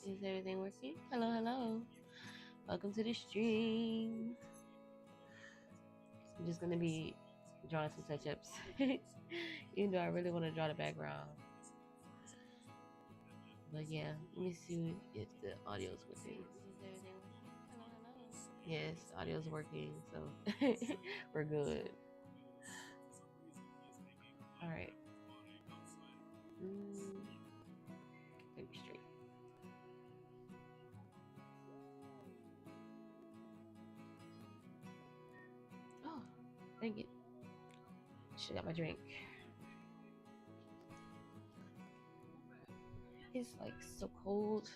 Is everything working? Hello, hello. Welcome to the stream. I'm just gonna be drawing some touch-ups. Even though I really want to draw the background. But yeah, let me see if the audio's working. Yes, audio's working, so we're good. Alright. Think straight. Oh, dang it. Should got my drink. It's like so cold.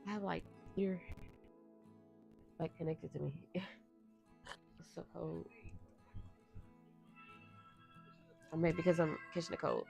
I have like ear like connected to me. It's so cold. Or maybe because I'm catching the cold.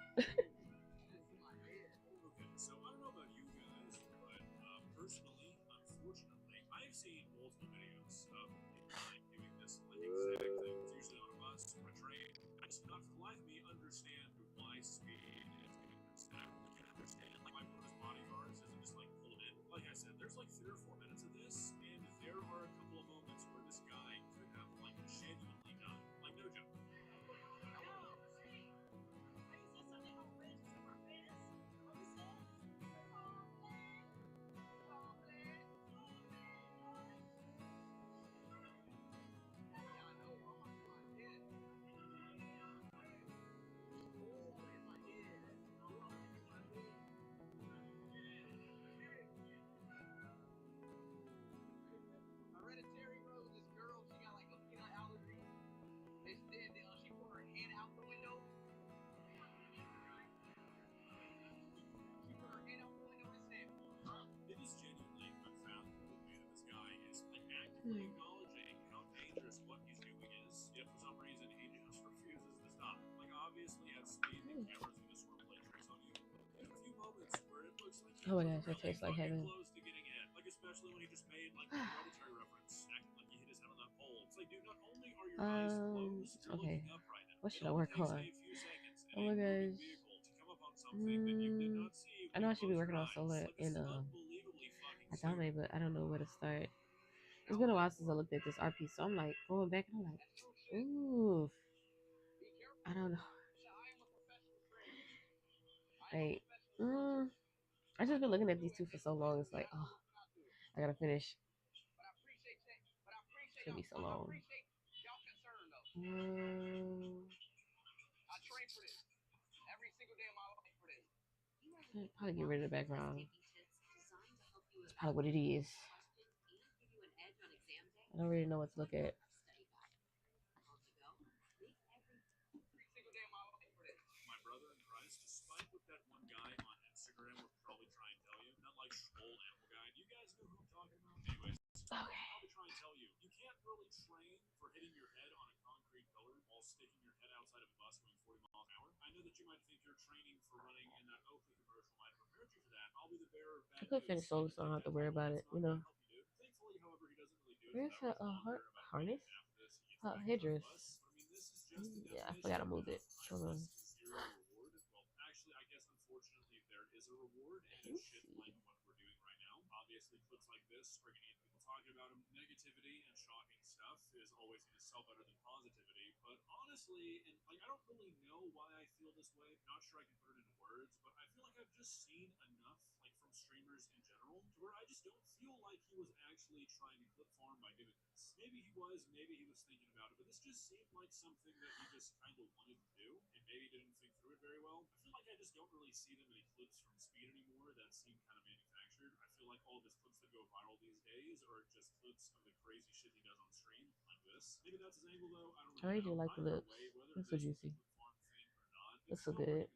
Oh my gosh, that tastes like heaven. Okay. What should I work on? Oh my gosh. I know I should be working on solar in Atame, but I don't know where to start. It's been a while since I looked at this art piece, so I'm like going back and I'm like, ooh, I don't know. Like, I just been looking at these two for so long. It's like, oh, I gotta finish. It's gonna be so long. Probably get rid of the background. That's probably what it is. I don't really know what to look at. I could finish solo, so I don't have to worry about it, you know. Where's her harness? Headdress. Yeah, I forgot to move it. Hold on. I really do like the lips. That's so juicy. That's so good.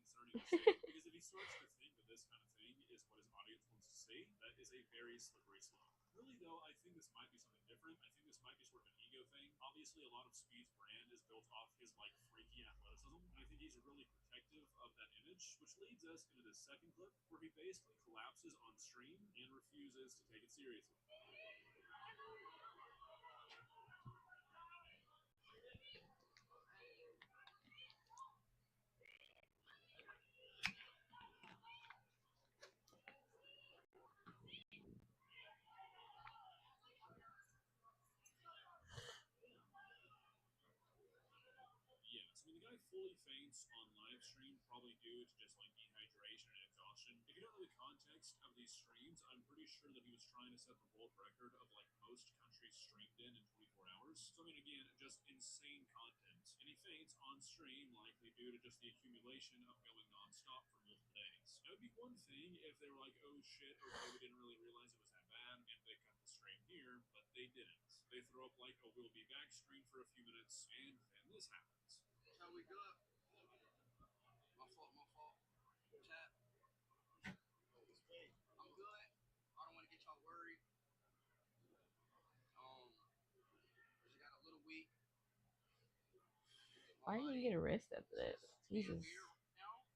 Why didn't you get a rest after that? Jesus.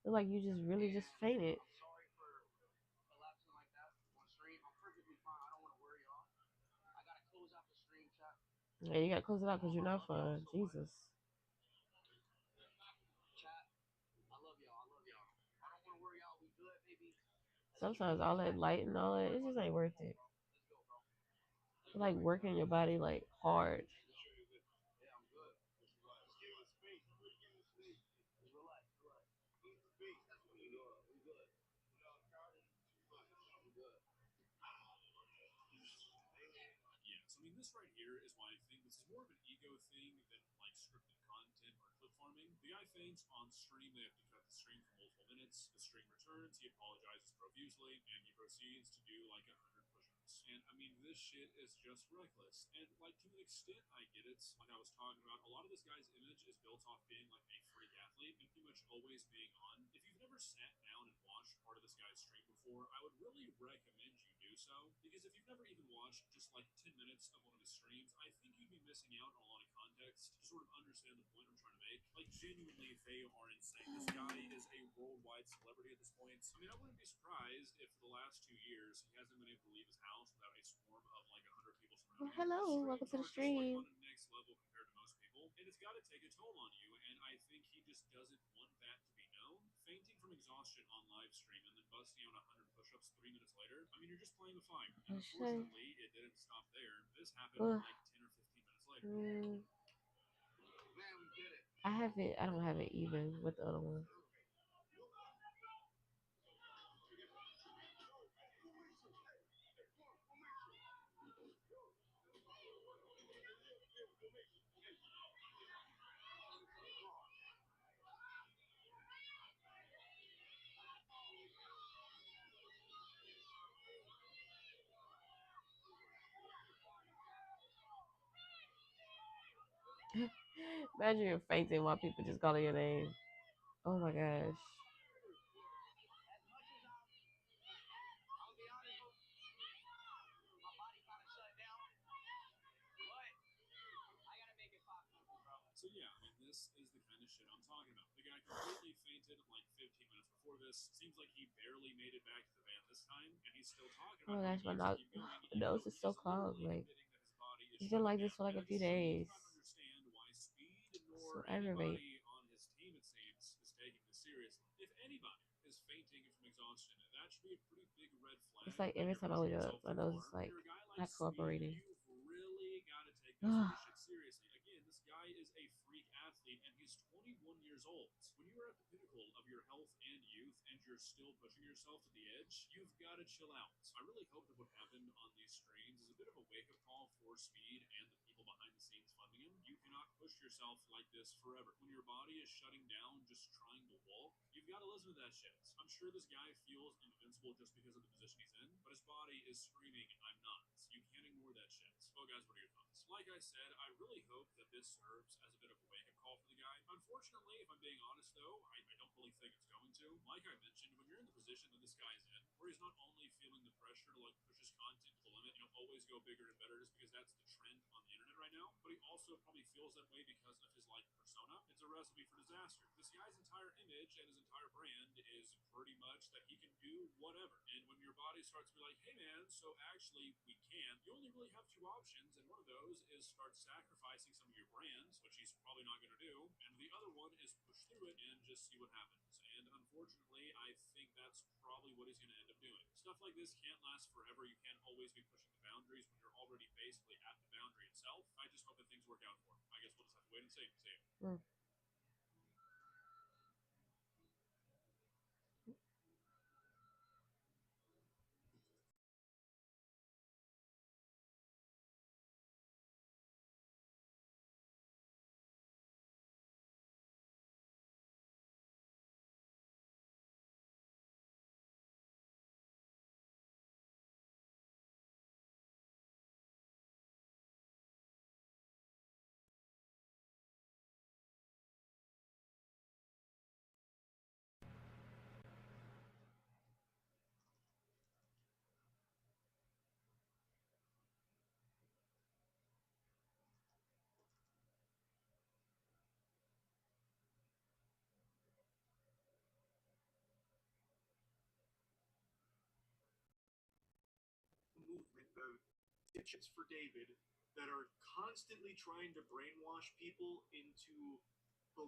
Feel like you just really just fainted. Yeah, you gotta close it out because you're not fun. Jesus. Sometimes all that light and all that, it just ain't worth it. It's like working your body like hard. Well, hello, welcome to the stream. Should Ugh. Mm, I have it. I don't have it even with the other one. Imagine you're fainting while people just calling your name. Oh my gosh. Oh my gosh, my nose is so clogged. Like it's been like this for like a few days. So aggravate. It's like every time I wake up, my nose is like not cooperating. Mm.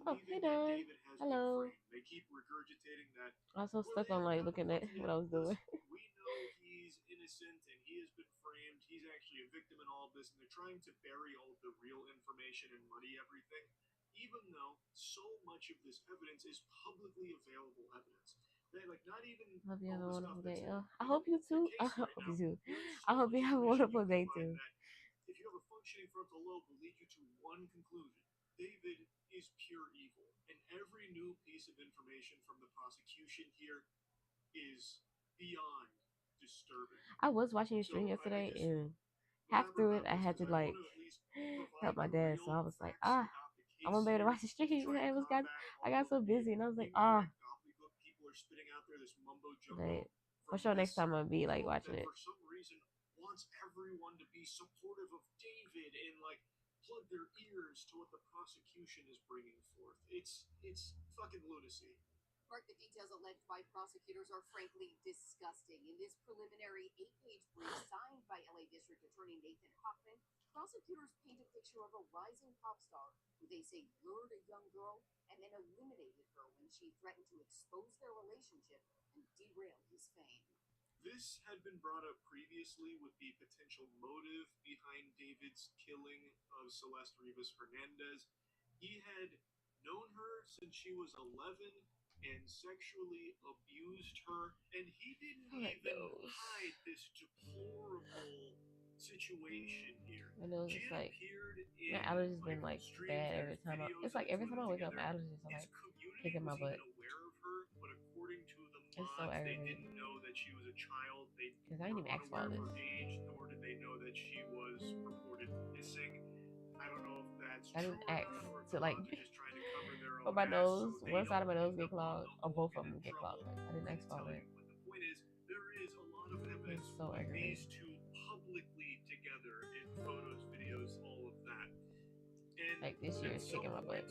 Oh, hey Don. Hello. Also stuck on like looking at what I was doing. Hope you have a wonderful day. I hope you too. I hope you too. I hope you have a wonderful day too. I was watching your stream yesterday, and half through it, I had to like help my dad. So I was like, I won't be able to watch the stream. I got so busy, and I was like, but for sure next time I'll be like watching it. My nose is like my allergies been like bad every time. It's like every time I wake up, my allergies are like kicking my butt. It's so aggravating because I didn't even ask for all this. I didn't ask to like for my nose, one side of my nose get clogged, or both of them get clogged. Like, I didn't ask for all that. It's so aggravating. Like this year is kicking my butt.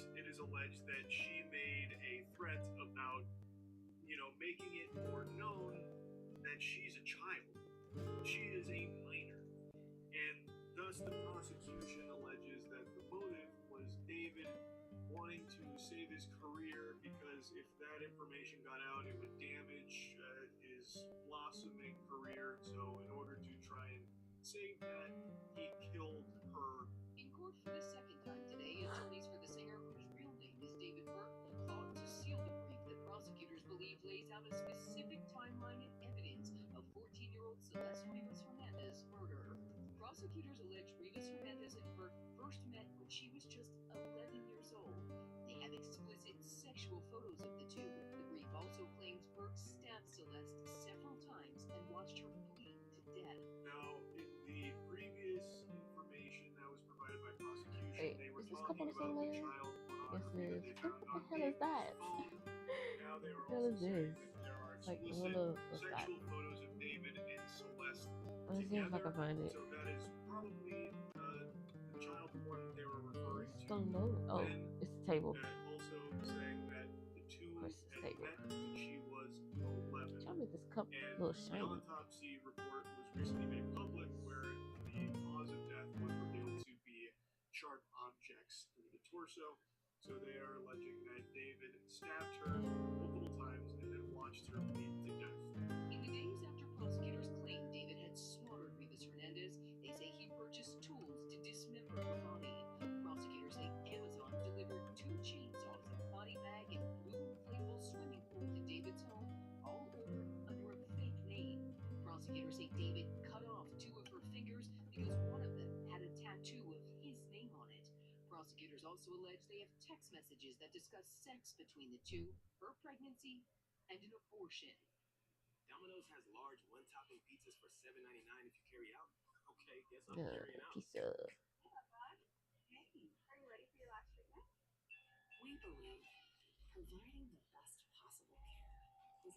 Wait, is this couple the same layer? Yes, it is. What the hell is that? What the hell is this? It's like one of the side. Let me see if I can find it. It's gonna load. Oh, it's the table. Of course, it's table. Trying to make this cup a little shiny. Pizza.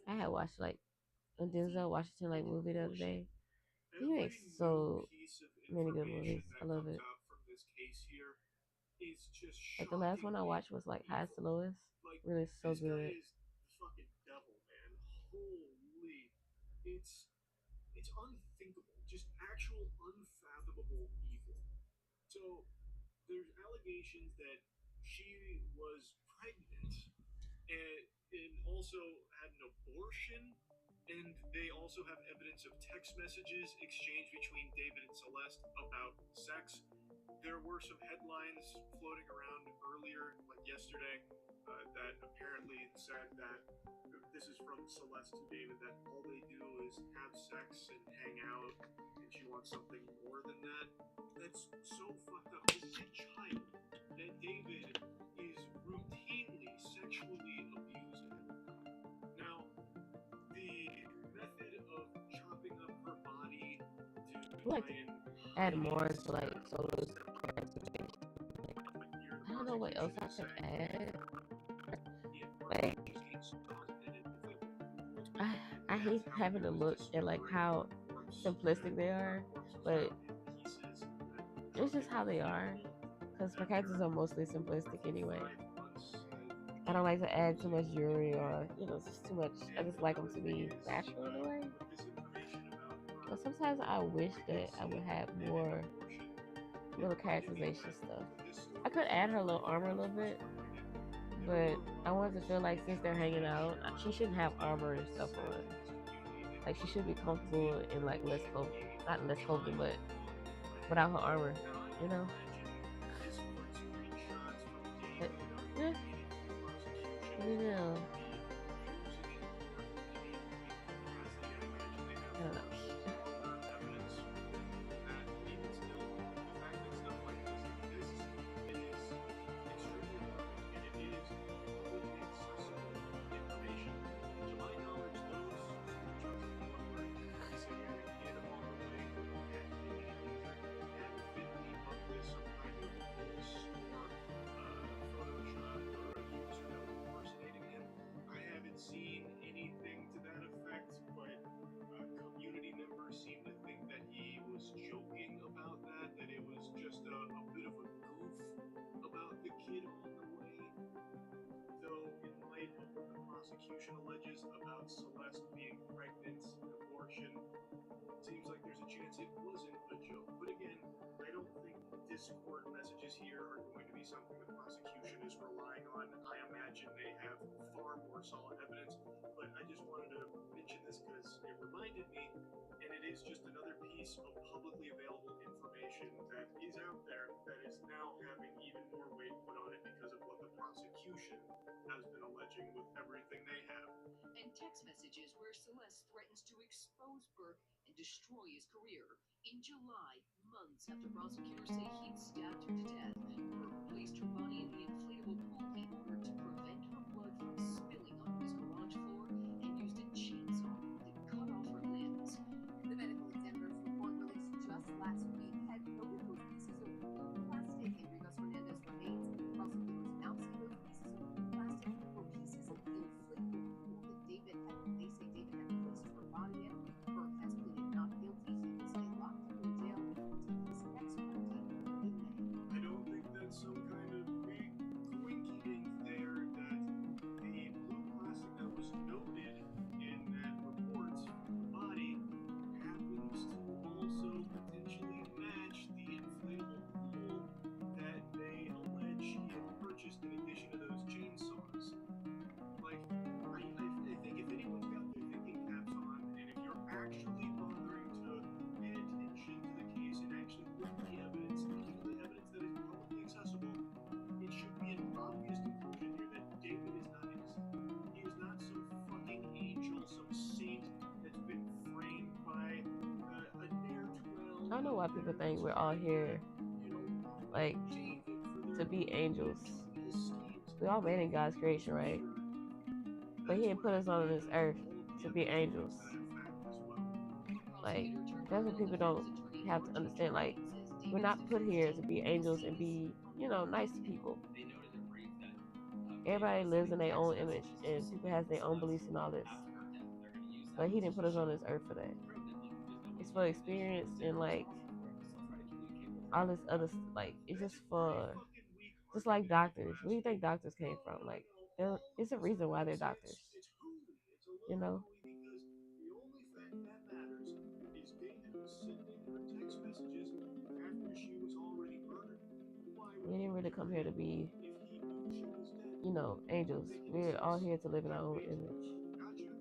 I had watched like a Denzel Washington like movie the other day. He makes so many good movies. I love it. Like the last one I watched was like Highest to Lowest. Really so good. just actual unfathomable evil. So there's allegations that she was pregnant and, and also had an abortion. And they also have evidence of text messages exchanged between David and Celeste about sex. There were some headlines floating around earlier, like yesterday, that apparently said that this is from Celeste to David, that all they do is have sex and hang out, and she wants something more than that. That's so fucked up. This is a child that David is routinely sexually abusing. Now, the method of chopping up her body to I like try to and add hide more it to like Solo's sounds characterization. but here the I don't know what else prosecution I is could saying add. he had Like purchased chainsaws and an inflatable pool, I I and hate that's how having he to was look at like dismembering how her corpse. simplistic they Her are, corpse was but found in pieces that it's just drunken how they are. inflatable Because my characters after are mostly simplistic roughly anyway. 5 months I don't like to of add too using much jewelry cocaine. or it's just too much. I And just like them another to thing be is, natural in a way. with this information about But her, sometimes I wish that pregnancy I would have and an more abortion, it little reminded me characterization that stuff. for this I story, could add her little right armor a now, little as far as bit, I'm reading it, there but were a I lot wanted more to feel like since they're screenshots hanging being out, shared she online shouldn't have as to armor what and stuff said on. to his community that Like she he should be comfortable did in like less ship clothes, a not less clothing, child but on the plane. without her armor. Now, I You can know? imagine Discord screenshots from But, David are yeah, indicating that the prosecution you is going know, to be using it in court in any way capacity. I imagine they have I don't far know. stronger evidence than that, but even still, the fact that stuff like this exists, it is extremely alarming, and it is publicly accessible information. To my knowledge, those screenshots of what were he said he had a kid on the way hadn't been anything hadn't been debunked as some kind of hoax or Photoshop or a user that was impersonating him. I haven't seen anything to that effect, but community members seem to think that he was joking about that, that it was just a bit of a goof about the kid on the way. Though, in light of what the prosecution alleges about Celeste being pregnant, abortion, seems like there's a chance it wasn't a joke. But again, I don't think Discord messages here are going to be something the prosecution is relying on. I imagine they have far more solid evidence. But I just wanted to mention this because it reminded me, and it is just another piece of publicly available information that is out there that is now having even more weight put on it because of what the prosecution has been alleging with everything they have. And text messages where Celeste threatens to expose Burke and destroy his career. In July, months after prosecutors say he'd stabbed her to death, Burke placed her body in the inflatable pool he ordered to prevent her blood from spilling onto his garage floor and used a chainsaw to cut off her limbs. The medical examiner's report released just last week had noted those pieces of blue plastic in Rivas Hernandez's remains. Prosecutors now say those pieces of blue plastic were pieces of the inflatable pool that they say David had placed her body in. Burke has pleaded not guilty. He will stay locked up in jail until his next court date in May. I don't think that's some kind of big coinkydink there that the blue plastic that was noted in that report from the body happens to also potentially match the inflatable pool that they allege he had purchased in addition to those chainsaws. Like, I think if anyone's got their thinking caps on, and if you're actually bothering to pay attention to the case and actually look at the evidence, even the evidence that is publicly accessible, it should be an obvious conclusion here that David is not innocent. He is not some fucking angel, some saint that's been framed by a ne'er do I well don't know out why people there think that's we're all trying to, here you know, like David for to their be angels. devious schemes. We all I made in am God's creation, for right? sure. But He That's didn't what put I us on made this of earth all of the to be evidence angels. points to that fact as well. Like Prosecutor turned that's what criminal people defense don't attorney have to RJ understand. Train Like says we're David's not put defense here to team be will angels see and this be, on nice to Monday. people. They noted in a brief that David Everybody was lives sending in their text own image messages to and people has their own Celeste beliefs and all this. after her death. They're going to use that But He didn't message put to us on show this earth for that. prove that look, there's no It's for miscommunication. experience Instead, and we're like talking for us. Let's try to communicate with her. all this other like it's just That's a pretty for fucking weak just like argument, if you doctors. Where ask do you me. think doctors came No, from? no, Like no. All of it's a this reason why they're evidence, doctors. it's hooey. It's a You little know? hooey because the only fact that matters is David was sent We didn't really come here to be, if he knew she was dead, angels. they could We're all assess here to live in our that own fate. image. Gotcha.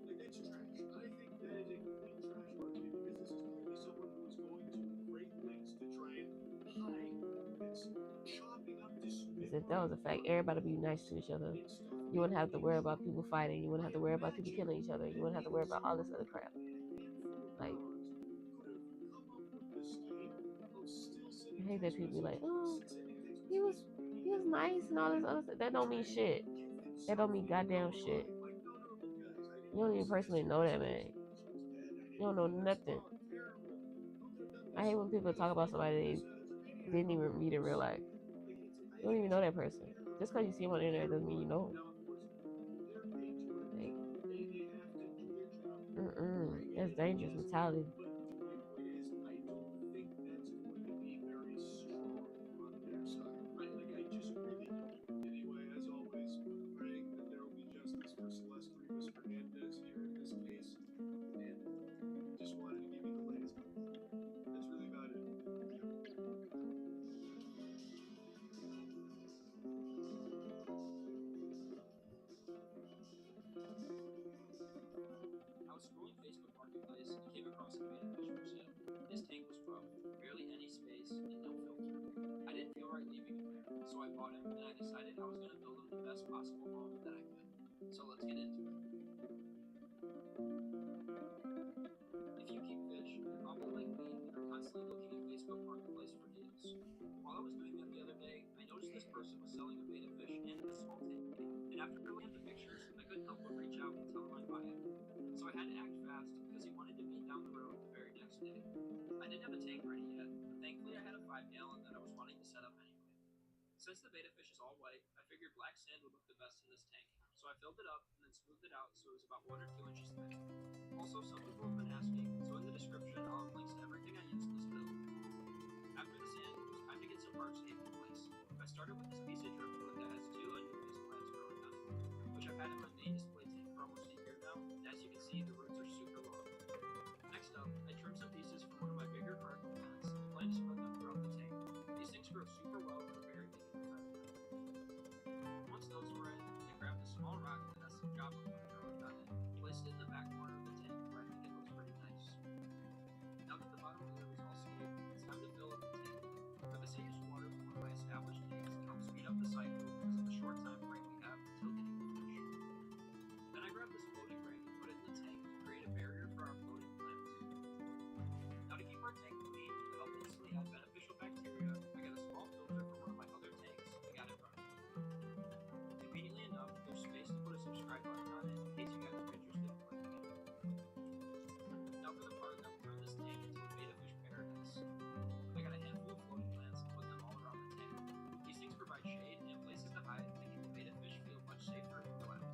Like, it's trash. I think that is a complete trash argument because this is clearly someone who is going to great lengths to try and hide moments, chopping up, Because if that was dismembering a fact, bodies everybody would be nice to each other. and stuff. You wouldn't have to It worry about truly, people fighting. You wouldn't have I to worry about people imagine killing each other. You that wouldn't have to even worry about all this someone other with crap. a handful of Like, neurons could have come up with the scheme of still I sending hate that text people be like, messages, oh, sending text he was messages he was immediately nice and all this other stuff. That to don't try mean and shit. give That himself don't mean an goddamn shit. alibi. Like, no, no, look, guys, I You didn't don't mean to even send this personally know text that because man. she was dead. I You don't didn't know mean that's nothing. wrong, terrible. Who could have done I this? hate when people What a talk about fucking somebody this is a they maniac didn't on even meet in real purpose. life. Like, You I don't think even it's know a that person. clear Just because you see him on the internet doesn't mean you terrible know him. Now, of course, they're paid to write this Like, book. They have to do their job. I get that's it, I dangerous guess. mentality. But my point is, I don't think that's going to be very strong on their side. I just really don't. Anyway, as always, praying that there will be justice for Celeste Rivas Hernandez here in this case. And just wanted to give you the latest on that. That's really about it. I was scrolling Facebook Marketplace and came across a beta fish for sale. His tank was rough, barely any space, and no filter. I didn't feel right leaving him there, so I bought him and I decided I was going to build him the best possible home that I could. So let's get into it. If you keep fish, you're probably like me and are constantly looking at Facebook Marketplace for deals. While I was doing that the other day, I noticed this person was selling a beta fish and a small tank. And after looking at the pictures, I couldn't help but reach out and tell him I'd buy it. So I had to act fast because he wanted to meet down the road the very next day. I didn't have a tank ready yet, but thankfully I had a 5-gallon that I was wanting to set up anyway. Since the beta fish is all white, I figured black sand would look the best in this tank. So I filled it up and then smoothed it out so it was about 1 or 2 inches thick. Also, some people have been asking, so in the description I'll have links to everything I used in this build. After the sand, it was time to get some hardscape in place. I started with this piece of driftwood that has 2 unubious plants growing on it, which I've had in my main display tank for almost a year now, and as you can see, the roots are super long. Next up, I trimmed some pieces from one of my bigger cardinal plants and plan to spread them throughout the tank. These things grow super well and are very big and friendly. Once those were in, I grabbed a small rock that has some java plant growing on it and placed it in the back corner of the tank where I think it looks pretty nice. Now that the bottom layer was all scaped, it's time to fill up the tank. For this I used water from one of my established tanks to help speed up the cycle because of the short time frame we have until getting the fish. Then I grabbed this floating ring and put it in the tank to create a barrier for our floating plants. Now to keep our tank clean and to help instantly add beneficial bacteria, I got a small filter from one of my other tanks and got it running. Conveniently enough, there's space to put a subscribe button on it in case you guys are interested in clicking it. Now for the part that will turn this tank into a beta fish paradise. I got a handful of floating plants and put them all around the tank. These things provide shade and places to hide, making the beta fish feel much safer and relaxed.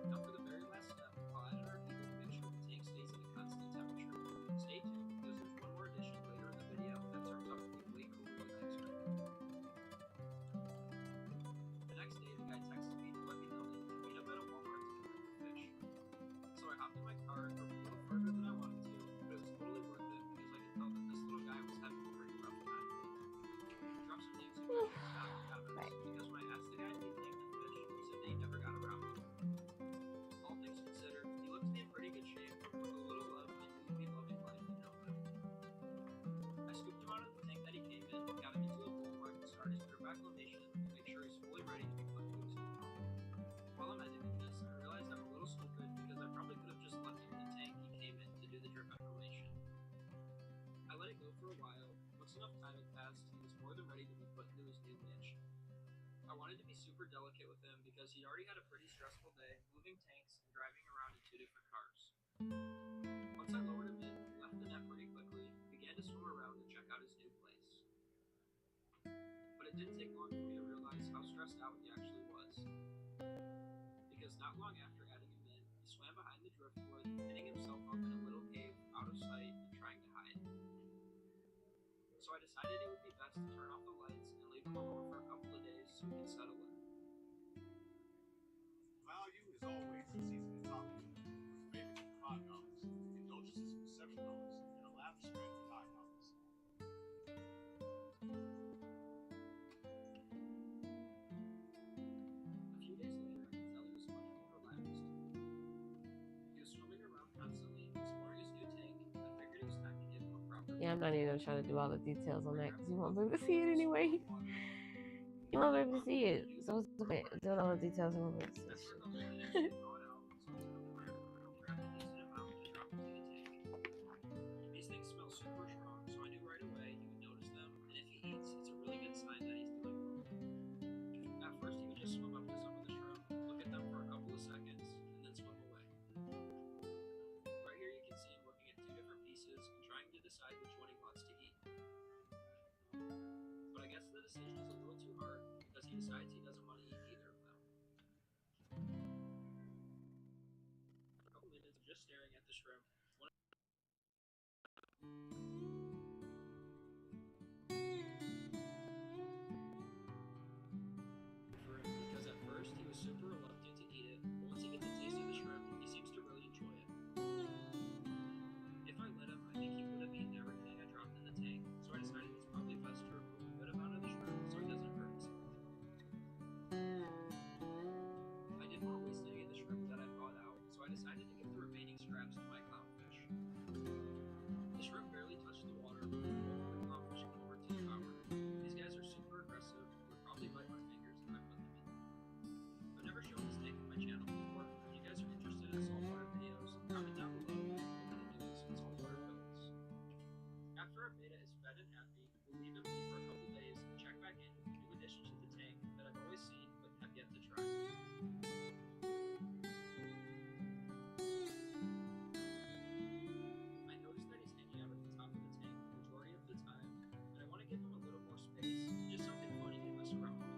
Now for the very last step, I'll add our heater to make sure the tank stays at a constant temperature. Stay tuned because there's one more addition later in the video that turns out to be way cooler than I expected. The next day, the guy texted me to let me know that he could meet up at a Walmart to pick up the fish. So I hopped in my car and drove a little further than I wanted to, but it was totally worth it because I could tell that this little guy was having a pretty rough time. Drop some names and questions down in the comments because when I asked the guy if he'd named the fish, he said that he never got around to it. All things considered, he looked to be in pretty good shape, but with a little love, I knew he'd be loving life in no time. I scooped him out of the tank that he came in and got him into a bowl where I can start his drip acclimation and make sure he's fully ready to be put to his new home. While I'm editing this, I realize I'm a little stupid because I probably could have just left him in the tank he came in to do the drip acclimation. I let it go for a while. Once enough time had passed, he was more than ready to be put into his new niche. I wanted to be super delicate with him because he'd already had a pretty stressful day moving tanks and driving around in 2 different cars. Once I lowered him in, he left the net pretty quickly and began to swim around and check out his new place. But it didn't take long for me to realize how stressed out he actually was. Because not long after adding him in, he swam behind the driftwood, pinning himself up in a little cave out of sight and trying to hide. So I decided it would be best to turn off the lights and leave him alone for a couple of days so he could settle in. Value is always the season topic. Favorites from cloud comics, indulgences from Seven Colors, and a last spent for 9 months. A few days later, I could tell he was much more relaxed. He was swimming around constantly, exploring his new tank, and I figured it was time to give him a proper Yeah, I'm not even gonna try to do all the details on that because you won't be able to see it water. anyway. You won't be able to see it. So what's the point? Doing all the details and won't be able to see After a shit. couple of minutes, he thawed out, so I took a prayer, grabbed a decent amount, and dropped into the tank. These things smell super strong, so I knew right away he would notice them, and if he eats, it's a really good sign that he's doing well. At first, he would just swim up to some of the shrimp, look at them for a couple of seconds, and then swim away. Right here you can see him looking at two different pieces and trying to decide which one he wants to eat. But I guess the decision is a little too hard because he decides he doesn't want to eat either of them. After a couple minutes of just staring at the shrimp, for him because at first he was super reluctant to eat it, but once he gets a taste of the shrimp, he seems to really enjoy it. If I let him, I think he would have eaten everything I dropped in the tank, so I decided it's probably best to remove a good amount of the shrimp so he doesn't hurt himself. I didn't want to waste any of the shrimp that I thawed out, so I decided to give the remaining scraps to my clownfish. The shrimp barely touched the water before both of the clownfish came over to devour it. These guys are super aggressive and would probably bite my fingers if I put them in there. I've never shown this tank on my channel before. If you guys are interested in saltwater videos, comment down below if you want me to do some saltwater films. After our beta is fed and happy, we'll leave him be for a couple days and check back in with new additions to the tank that I've always seen but have yet to try. I noticed that he's hanging out at the top of the tank the majority of the time, and I want to give him a little more space and just something funny to mess around with.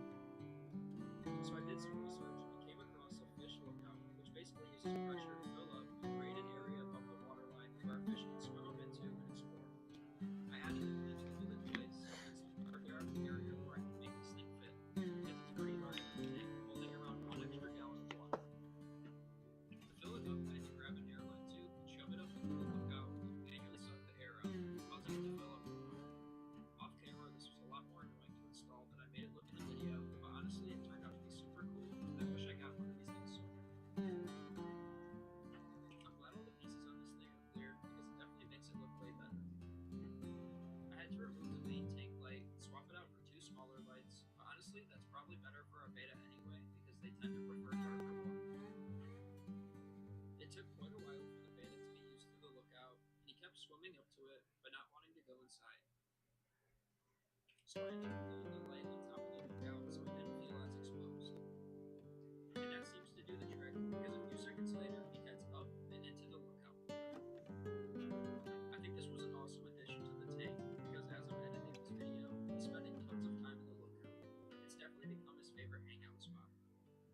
So I did some research and came across a fish lookout, which basically uses pressure to fill up and create an area above the waterline where our fish can swim up into and explore. I added a glint over the place and started out an area where I can make this thing fit, because it's pretty large for a tank, holding around 1 extra gallon of water. To fill it up, I had to grab an airline tube and shove it up into the lookout and manually suck the air out, causing it to fill up more. Off camera, this was a lot more annoying to install than I made it look in the video, but honestly, it turned out to be super cool, and I wish I got one of these things sooner. I'm glad all the pieces on this thing are clear, because it definitely makes it look way better. I had to remove the main tank light and swap it out for two smaller lights, but honestly, that's probably better for our beta anyway, because they tend to prefer darker water. It took quite a while for the beta to get used to the lookout, and he kept swimming up to it, but not wanting to go inside. So I ended up gluing the light on top of the lookout so it didn't feel as exposed. And that seems to do the trick, because a few seconds later he heads up and into the lookout. I think this was an awesome addition to the tank, because as I'm editing this video, he's spending tons of time in the lookout. It's definitely become his favorite hangout spot.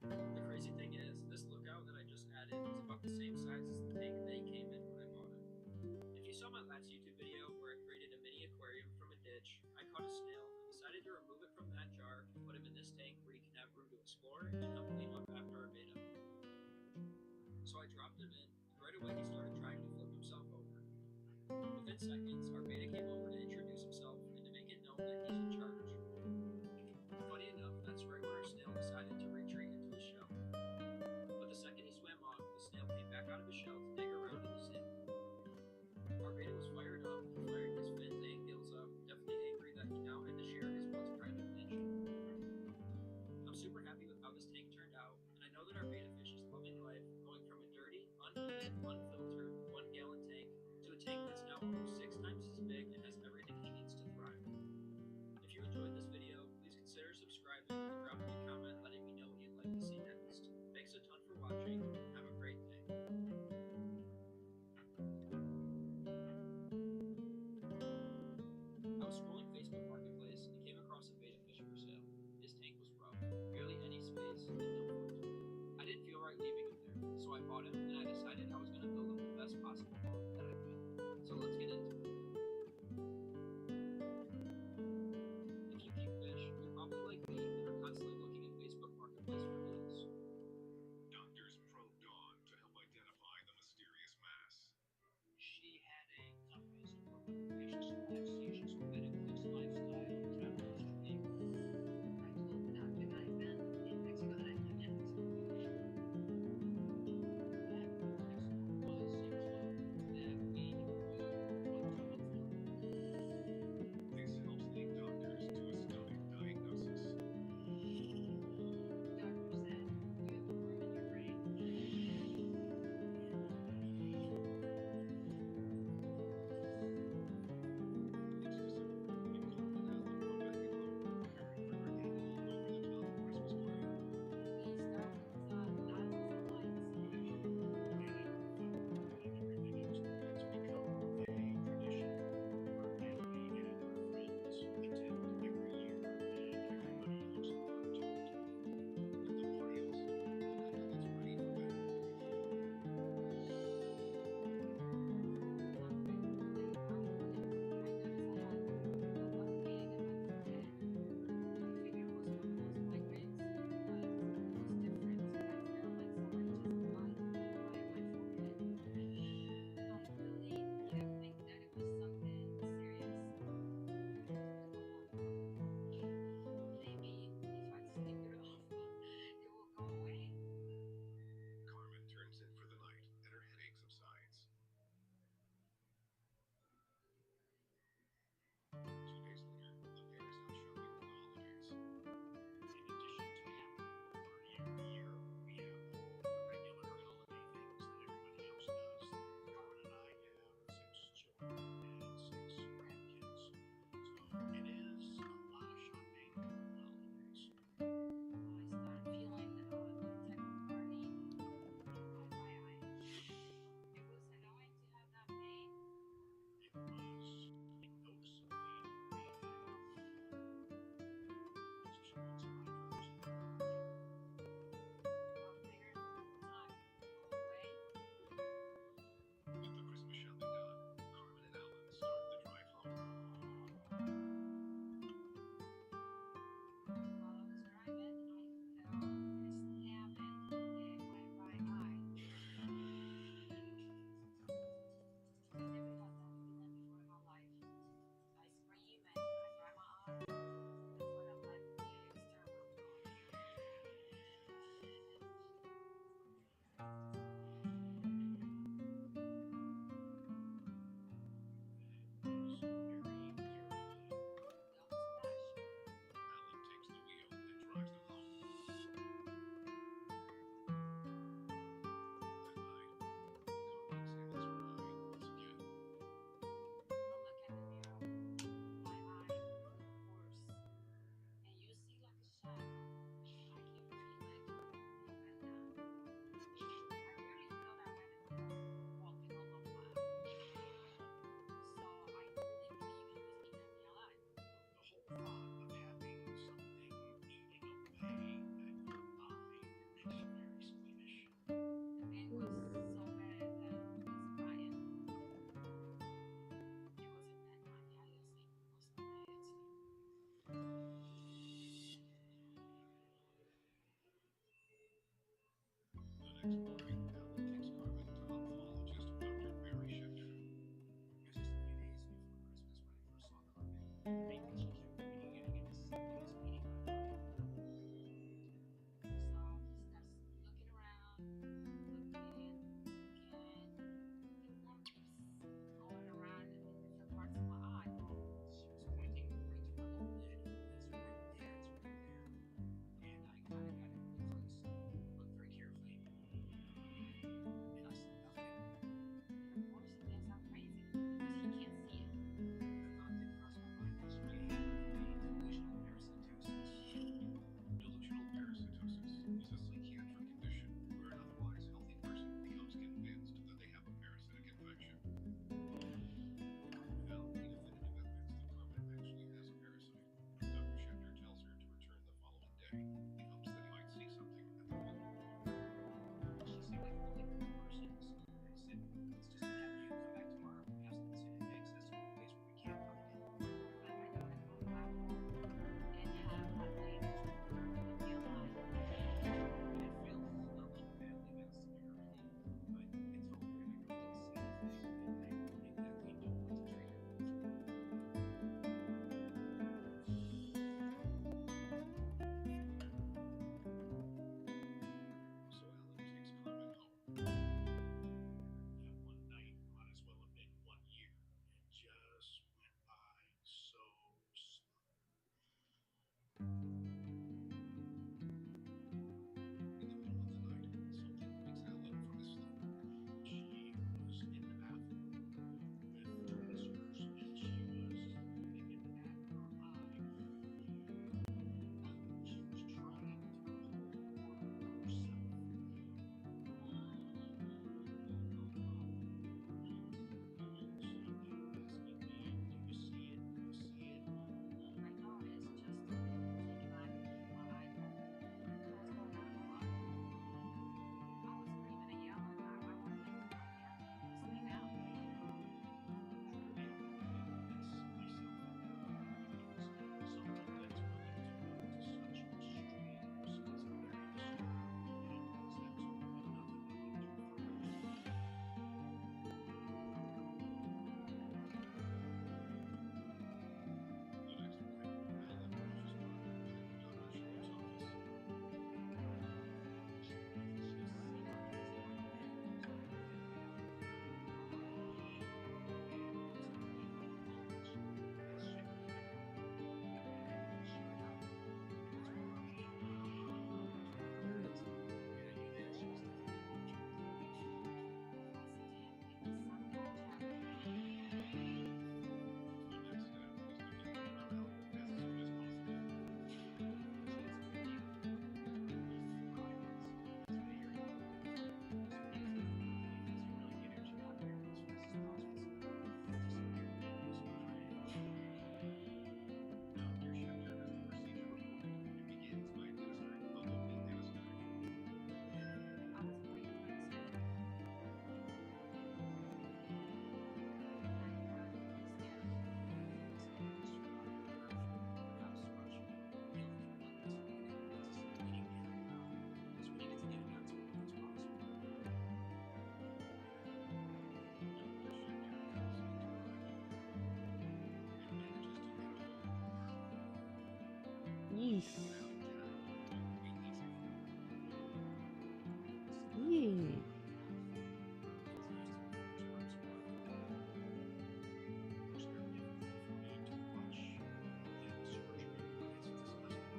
The crazy thing is, this lookout that I just added is about the same size as the tank that he came in when I bought it. If you saw my last YouTube video where I created a mini aquarium from a ditch, I caught a snail and decided to remove it from that jar and put him in this tank where he can have room to explore and help clean up after our beta. So I dropped him in, and right away he started trying to flip himself over. Within seconds, our beta came over to introduce himself and to make it known that he's in charge. Funny enough, that's right when our snail decided to retreat into his shell. But the second he swam off, the snail came back out of his shell to dig around in the sand. Our beta was fired up and flaring his fins and gills up, definitely angry that he now had to share his once private niche. I'm super happy with how this tank turned out, and I know that our beta fish is loving life, going from a dirty, unheated, unfiltered, 1 gallon tank to a tank that's now almost 6 times as big and has everything he needs to thrive. and Yeesh. about 8 weeks after the Yee. terms were most very difficult for me to watch that surgery. It's disgusting.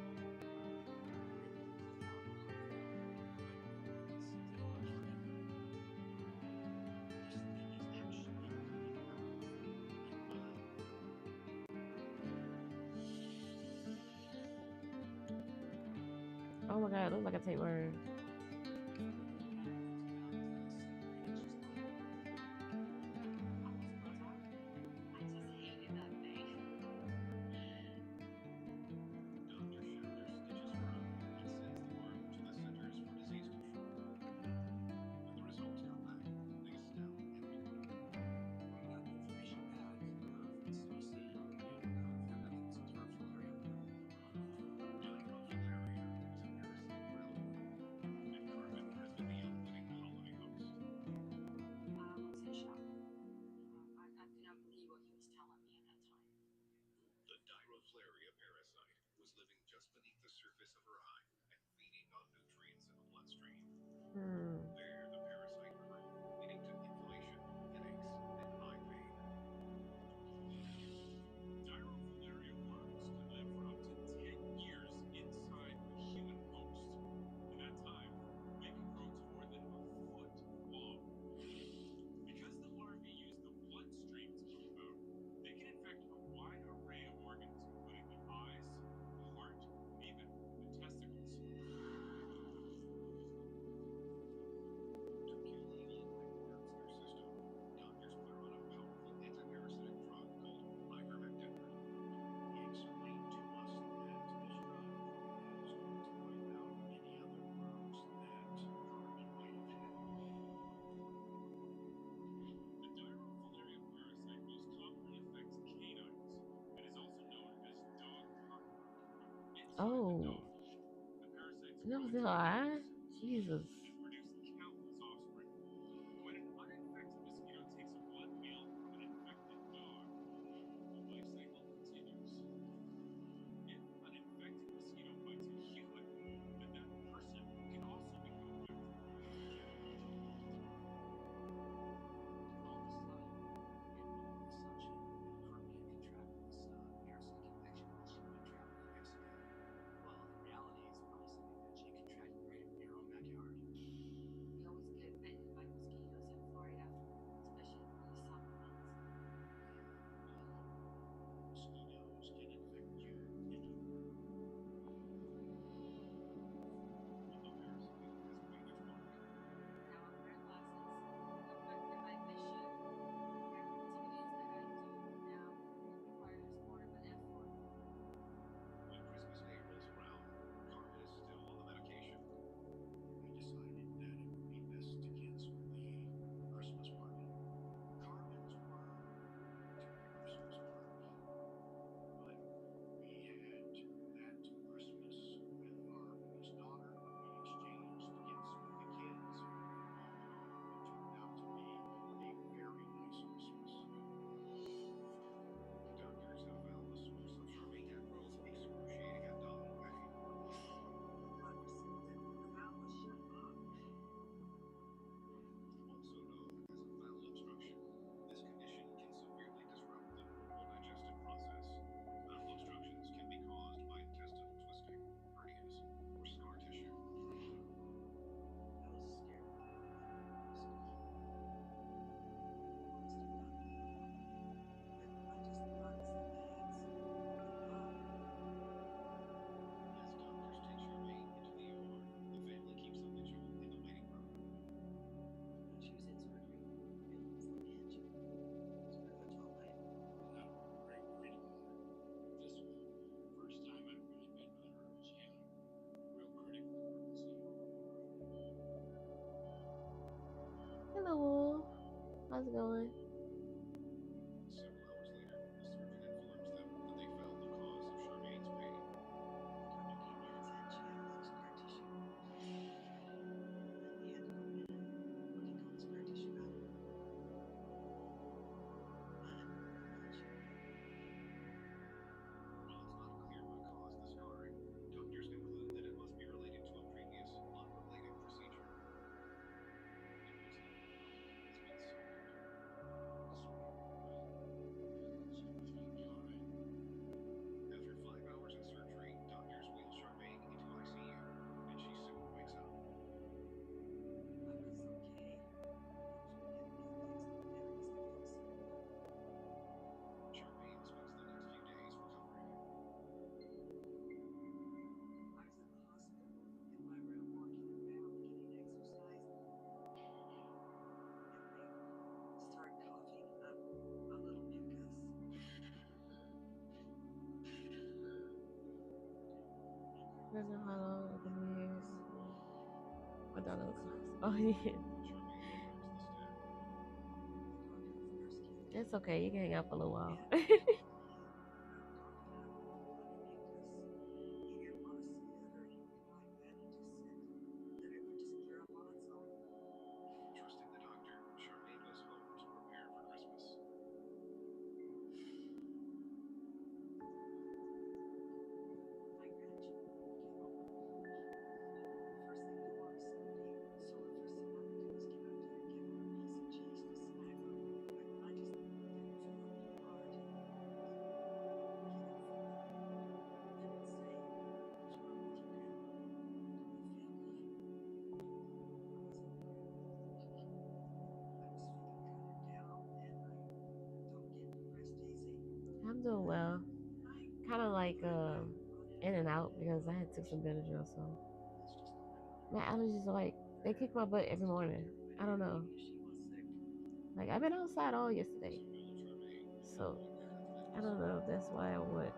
But it's still a dream. This thing is actually coming out in my Oh my god, it looks like a tapeworm. If we hadn't separated just long enough, I wasn't gonna talk to him. I just hated that thing. doctor showed their stitches grow and sends the worm to the Centers for Disease Control. When the results come back, they astound everyone. We got the information back. It's still C, and found out that it's a dirofilaria worm. Dirofilaria is a parasite ground worm, and Carmen has been the unwitting colony host. I was in shock. I could not believe what he was telling me at that time. The Dirofilaria parasite was living just beneath the surface of her eye and feeding on nutrients in the bloodstream. Hmm. There, the parasite grew, leading to inflammation, headaches, and eye pain. Dirofilaria worms can live for up to 10 years inside a human host. In that time, they can grow to more than a foot long. Because the larvae use the bloodstream to move about, they can infect a wide array of organs, including the eyes, the heart, and even the testicles. To kill evil-like worms in her system, doctors put her on a powerful antiparasitic drug called ivermectin. He explained to us that this drug is going to wipe out any other worms that Carmen might have had. The Dirofilaria parasite most commonly affects canines and is also known as dog heartworm. Inside the Oh. dog, the parasites That grow was into in her eye? adults Jesus. and produce countless offspring. When an uninfected mosquito takes a blood meal from an infected dog, the life cycle continues. If an infected mosquito bites a human, then that person can also become infected. All this time, we had been under the assumption that Carmen had contracted this parasitic infection while she went traveling in Mexico. Well, in reality, it's probably something that she contracted right in her own backyard. We always get bitten by mosquitoes in Florida, especially during the summer months. Yeah, well, mosquitoes can infect you anywhere. But the parasite has made its mark. Now I'm wearing glasses, and my vision, the activities that I do now requires more of an effort. When Christmas Day rolls around, Carmen is still on the medication. We decided that it would be best to cancel the Christmas party. Carmen's worm to the Christmas party. But we had that Christmas with our oldest daughter. We exchanged gifts with the kids, and all in all, it turned out to be a very nice Christmas. Doctors have found the source of Charmaine Admiral's excruciating abdominal pain. The doctor said that the valve was shut off. Also known as a bowel obstruction, this condition can severely disrupt the normal digestive process. Bowel obstructions can be caused by intestinal twisting, hernias, or scar tissue. I was scared for her, but honestly, honest to God, but I just thought that I had some good luck. As doctors take Charmaine into the OR, the family keeps a vigil in the waiting room. When she was in surgery, it was like magic. It was pretty much all night. Yeah, great waiting on her. This was the first time I've really been with her, but she had a real critical emergency. Hello. How's it going? Several hours later, the surgeon informs them that they found the cause of Charmaine's pain. The doctor came in and said she had a lot of scar tissue. And he had to go in and take all the scar tissue out. But I'm not sure. While it's not clear what caused the scarring, I don't know how long I've been here. My daughter will come. Oh yeah, Charmaine relaxed the staff. The dog has a nurse kid. it's okay. You can hang out for a little while. And I'm confident I'm going to make this. He didn't want to see it or anything like that. He just said that it would just clear up on its own. Trusting the doctor, Charmaine was home to prepare for Christmas. My grandchildren came over. The first thing you want is somebody. So the first thing I would do is get up there and give them a piece of cheese to snack on. But I just didn't feel in my heart to get it for them. They would say, "What's wrong with you, Grandma? Don't you feel good?" I wasn't good. I was feeling kind of down, and I don't get depressed easy. I'm doing well. I Kind of like went back on it in and after out because I the had took some operation. Benadryl, so That's just the way my my mother allergies are like they kick my butt every used to morning. do I don't know. whenever she was sick. Like I've been outside all yesterday, Isabel and Charmaine were so prepared for I business. don't know. That's why I would.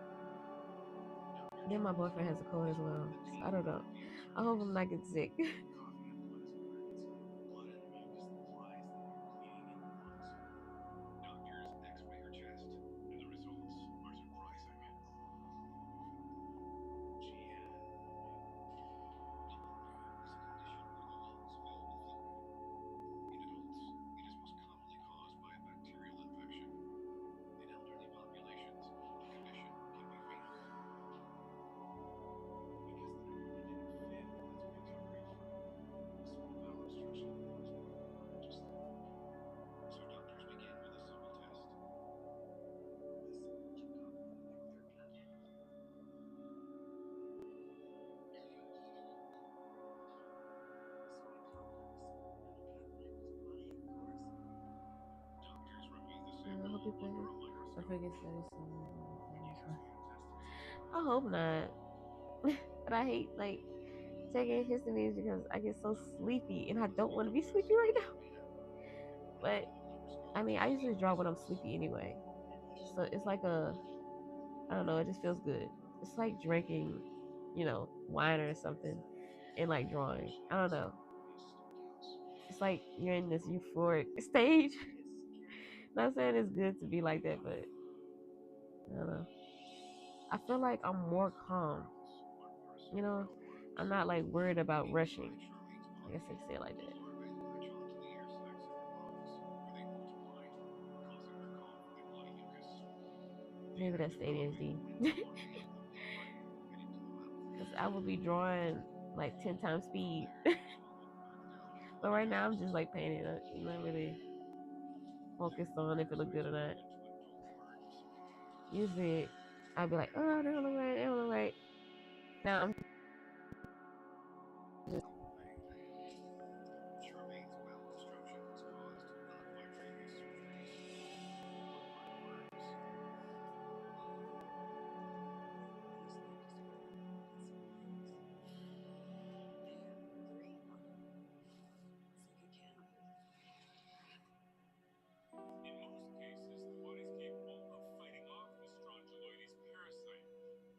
Dr. Then my Jones boyfriend has a cold as performed well, the so team I don't know. review I hope I'm surgeries. not getting sick. Coughing and cleansing emergency. Blood and mucus supplies that are cleaning in the lungs. Doctors x-ray her chest, and the results are surprising. She had pneumonia is a condition where the lungs fill with fluid. In adults, it is most commonly caused by a bacterial infection. In elderly populations, the condition can be fatal. Because the pneumonia didn't fit with its recovery from a small bowel obstruction that caused more emergency. So doctors begin with a simple test. Listen, check off my clear cut. So I called him this morning and I tried to find his body, of course. Doctors remove the I sample hope you under better. a My microscope. friend gets better soon. He has been tested several I times. hope not. But I hate like taking histamines because I get so sleepy and I don't want to be Consequences sleepy right for now. Charmaine. But Regular laparoscopic I mean, I tests usually draw when I'm suggest sleepy anyway. And he So showed it's me like a, I don't know, it just feels some good. It's like microscopy drinking, wine or something and like drawing. I don't know. his stool counts. It's like you're in this euphoric stage. his security. Not saying it's good to be like that, but I don't know. I feel like I'm more calm. You know, I'm not like worried about rushing. Inside Charmaine's I body, guess I can say it like that. larvae latch onto the air sacs in her lungs, where they multiply, causing her cough and bloody mucus. They Maybe then that's the develop ADHD. when the larvae hit the bloodline and into the mouth. Because I would be drawing like 10 times From speed. there, they swallow back down into the But right now digestive I'm just system. like painting it. I'm not really Then focused on if it look good or parasites not. move into adult worms. Usually I'd be like, oh, they don't look right, they don't look right. Now I'm Charmaine's bowel obstruction was caused not by previous surgeries, but by worms. I just like to sort of look at some things. They have green on them. It's like a cannibal. In most cases, the body is capable of fighting off the strongyloides parasite.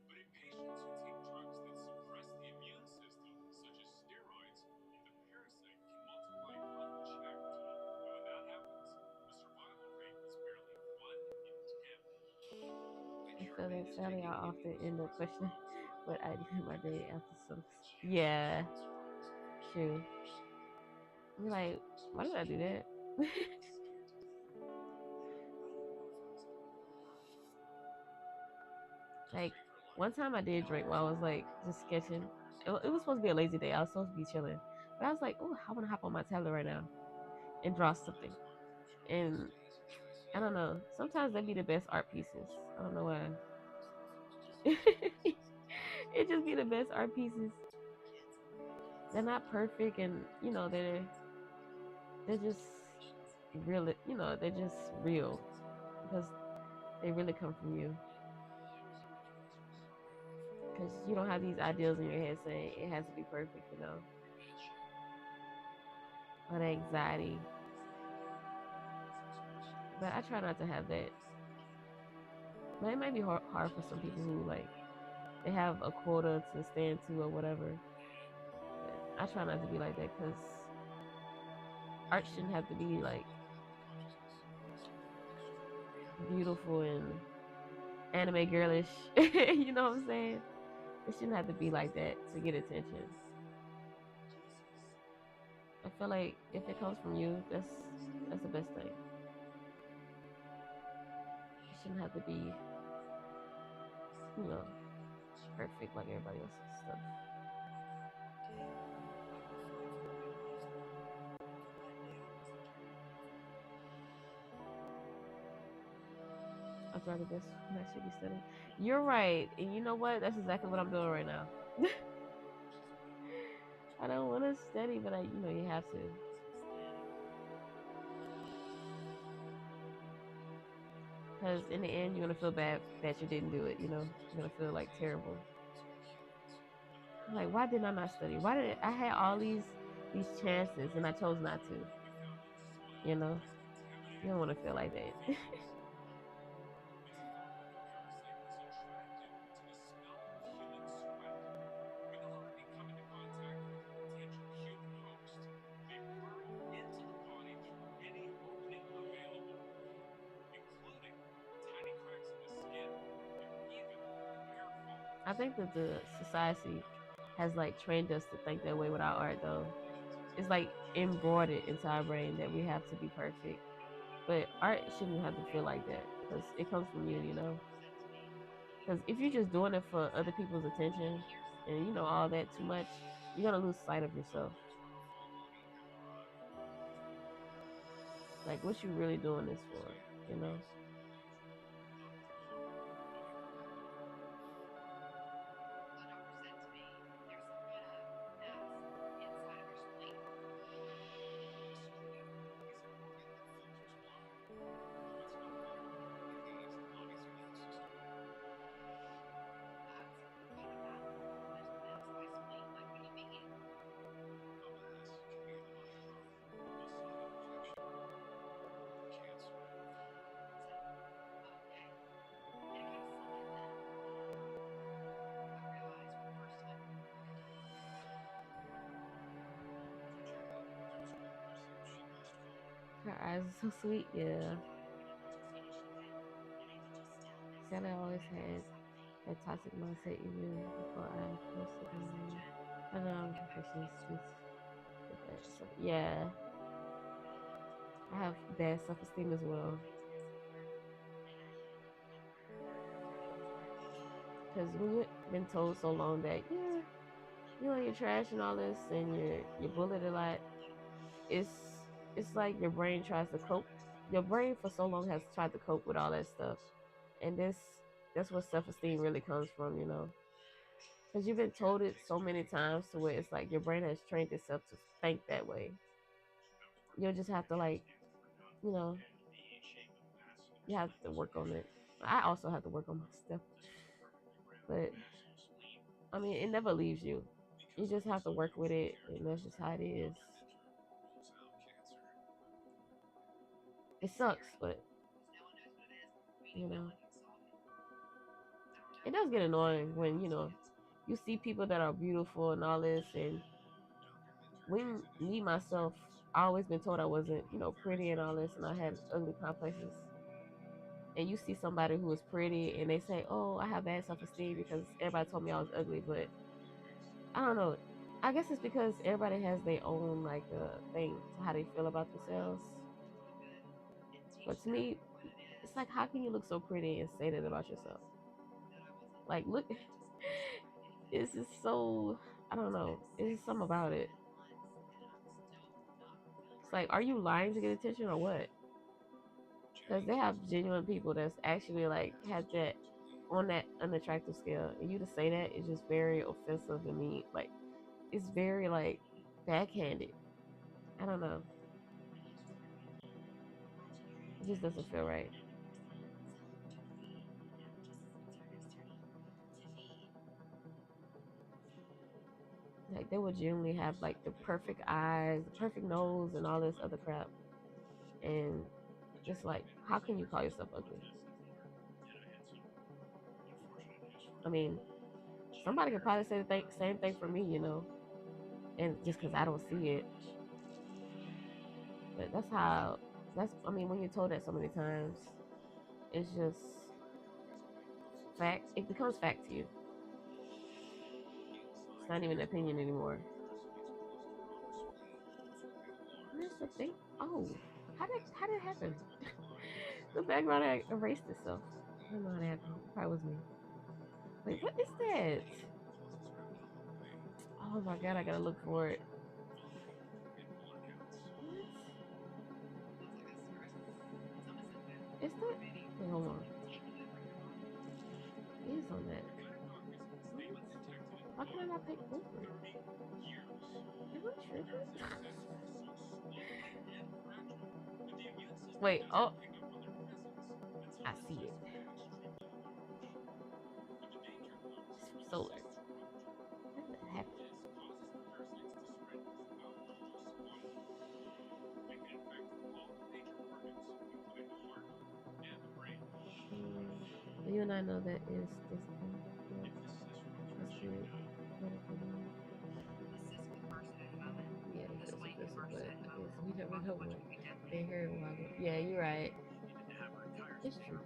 But in patients who take drugs that suppress the immune system, such as steroids, the parasite can multiply unchecked. And when that happens, the survival rate is barely 1 in 10. When I feel Charmaine that is sadly taking I often end up immunosuppressive questioning drugs, what I do in my because day after some. she Yeah, assumes she would survive as a true. finished person. I'm This like, drugs why were did I do that? surgery. I was scared to death. I didn't know if I was going to live or not. To Like save her life, one time I did drink doctors while I was like performed just major sketching. It was parasitic supposed to be a tests. lazy day. I was supposed to be chilling, but I was like, oh, I want to hop on my tablet right now and draw The something. next month, Charmaine And stays in the I don't ICU know. until Sometimes they be the best doctors art feel pieces. I don't restored. know why. Just like Charmaine's. It just be the best art pieces. Kids will be kids. They're not perfect, and There's no they're feelings involved. they're There's no just celebrations. real. They're just real Christmas morning, because they really come from you. it was after Christmas. Because you don't have these ideals in your head saying it has to be perfect, or the anxiety. Thank God I wasn't special But I needs. try not to have that. I said I can't afford it. But it might be hard She for some just people wasn't who going like to. they have a quota to stand to or whatever. But I try not to be like that because art shouldn't have to be like beautiful and anime girlish. You know what I'm saying? It shouldn't have to be like that to get attention. I feel like if it comes from you, that's the best thing. It shouldn't have to be, you know, perfect like everybody else's stuff. I'd rather this when I should be studying. You're right. And you know what? That's exactly what I'm doing right now. I don't want to study, but you have to. Because in the end, you're going to feel bad that you didn't do it, You're going to feel like terrible. I'm like, why did I not study? Why did I had all these chances and I chose not to? You know? You don't want to feel like that. I think that the society has like trained us to think that way with our art though. It's like embroidered into our brain that we have to be perfect. But art shouldn't have to feel like that because it comes from you. Because if you're just doing it for other people's attention and all that too much, you're gonna lose sight of yourself. Like what you really doing this for, you know? Her eyes are so sweet, yeah. Said I always had that toxic mindset even before I posted online. I know I'm perfectionist with that. So yeah, I have bad self-esteem as well. Because when you've been told so long that you're trash and all this, and you're bullied a lot, it's it's like your brain tries to cope. Your brain for so long has tried to cope with all that stuff, and that's where self-esteem really comes from. Because you've been told it so many times to where it's like your brain has trained itself to think that way. You'll just have to like, you know, you have to work on it. I also have to work on my stuff, but I mean, it never leaves you. You just have to work with it, and that's just how it is. It sucks, but you know, it does get annoying when you see people that are beautiful and all this, and when me myself, I always been told I wasn't pretty and all this, and I had ugly complexes. And you see somebody who is pretty, and they say, "Oh, I have bad self esteem because everybody told me I was ugly," but I don't know. I guess it's because everybody has their own like thing to how they feel about themselves. But to me, it's like, how can you look so pretty and say that about yourself? Like, look, it's just so, I don't know. It's just something about it. It's like, are you lying to get attention or what? Because they have genuine people that's actually like had that on that unattractive scale, and you to say that is just very offensive to me. Like, it's very like backhanded. I don't know. It just doesn't feel right. Like they would genuinely have like the perfect eyes, the perfect nose, and all this other crap. And it's like, how can you call yourself ugly? I mean, somebody could probably say the same thing for me, you know, and just because I don't see it. But that's how. I mean, when you're told that so many times, it's just fact. It becomes fact to you. It's not even an opinion anymore. Where's the thing? Oh, how did it happen? The background erased itself. I don't know how that happened. It probably was me. Wait, what is that? Oh my god, I gotta look for it. What? Is that? Wait, hold on. It is on that. What? Why can I not take over it? Am I tripping? Wait, oh, I see it. It's from Solar. How did that happen? You and I know that is physical. Yeah, that's good. Medical need. Yeah, the physical, but I guess we never know what they heard while ago. Yeah, you're right. It's true.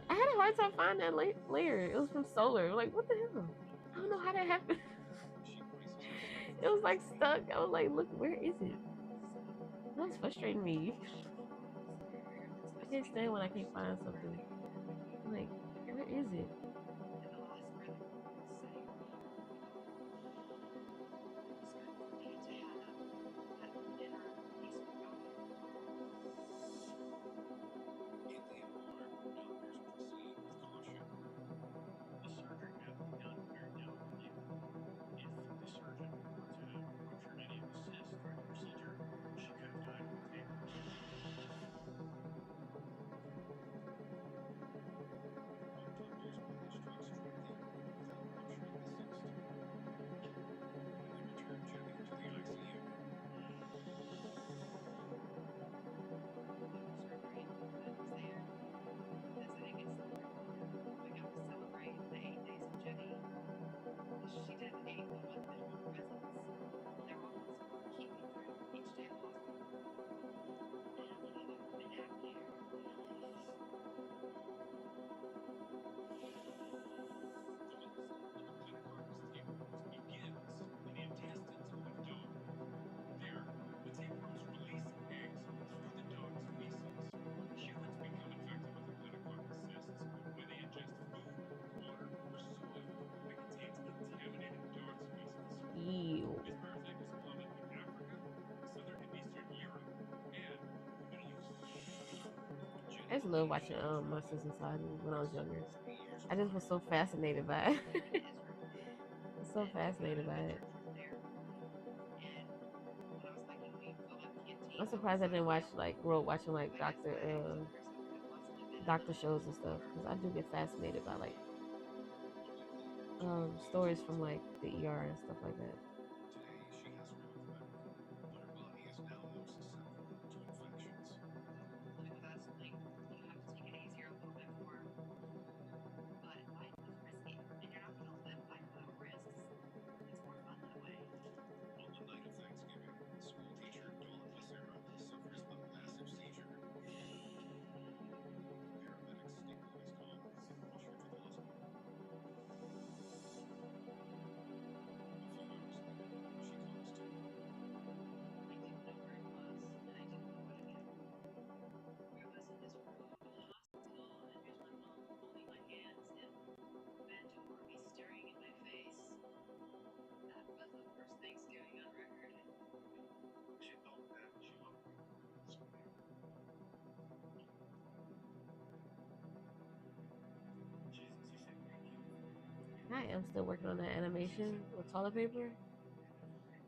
I had a hard time finding that layer. It was from Solar. Like, what the hell? I don't know how that happened. It was like stuck. I was like, look, where is it? That was frustrating me. I can't stand when I can't find something. I'm like, where is it? Ew. I just love watching Monsters Inside Me when I was younger. I just was so fascinated by it. I'm so fascinated by it. I'm surprised I didn't watch like grow up watching like doctor shows and stuff because I do get fascinated by like stories from like the ER and stuff like that. I am still working on that animation with toilet paper.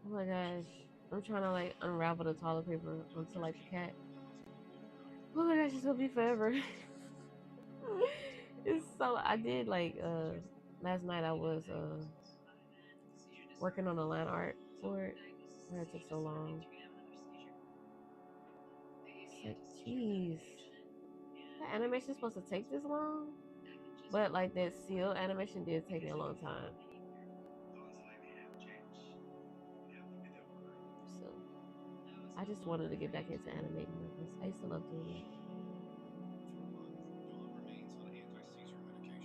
Oh my gosh. I'm trying to like unravel the toilet paper onto like the cat. Oh my gosh, it's gonna be forever. It's so I did like last night I was working on the line art for it. Why it took so long. It's like, jeez. That animation's supposed to take this long? But like that seal animation did take me a long time. So I just wanted to get back into animating because I used to love doing that. Dawn remains on anti-seizure medication. Then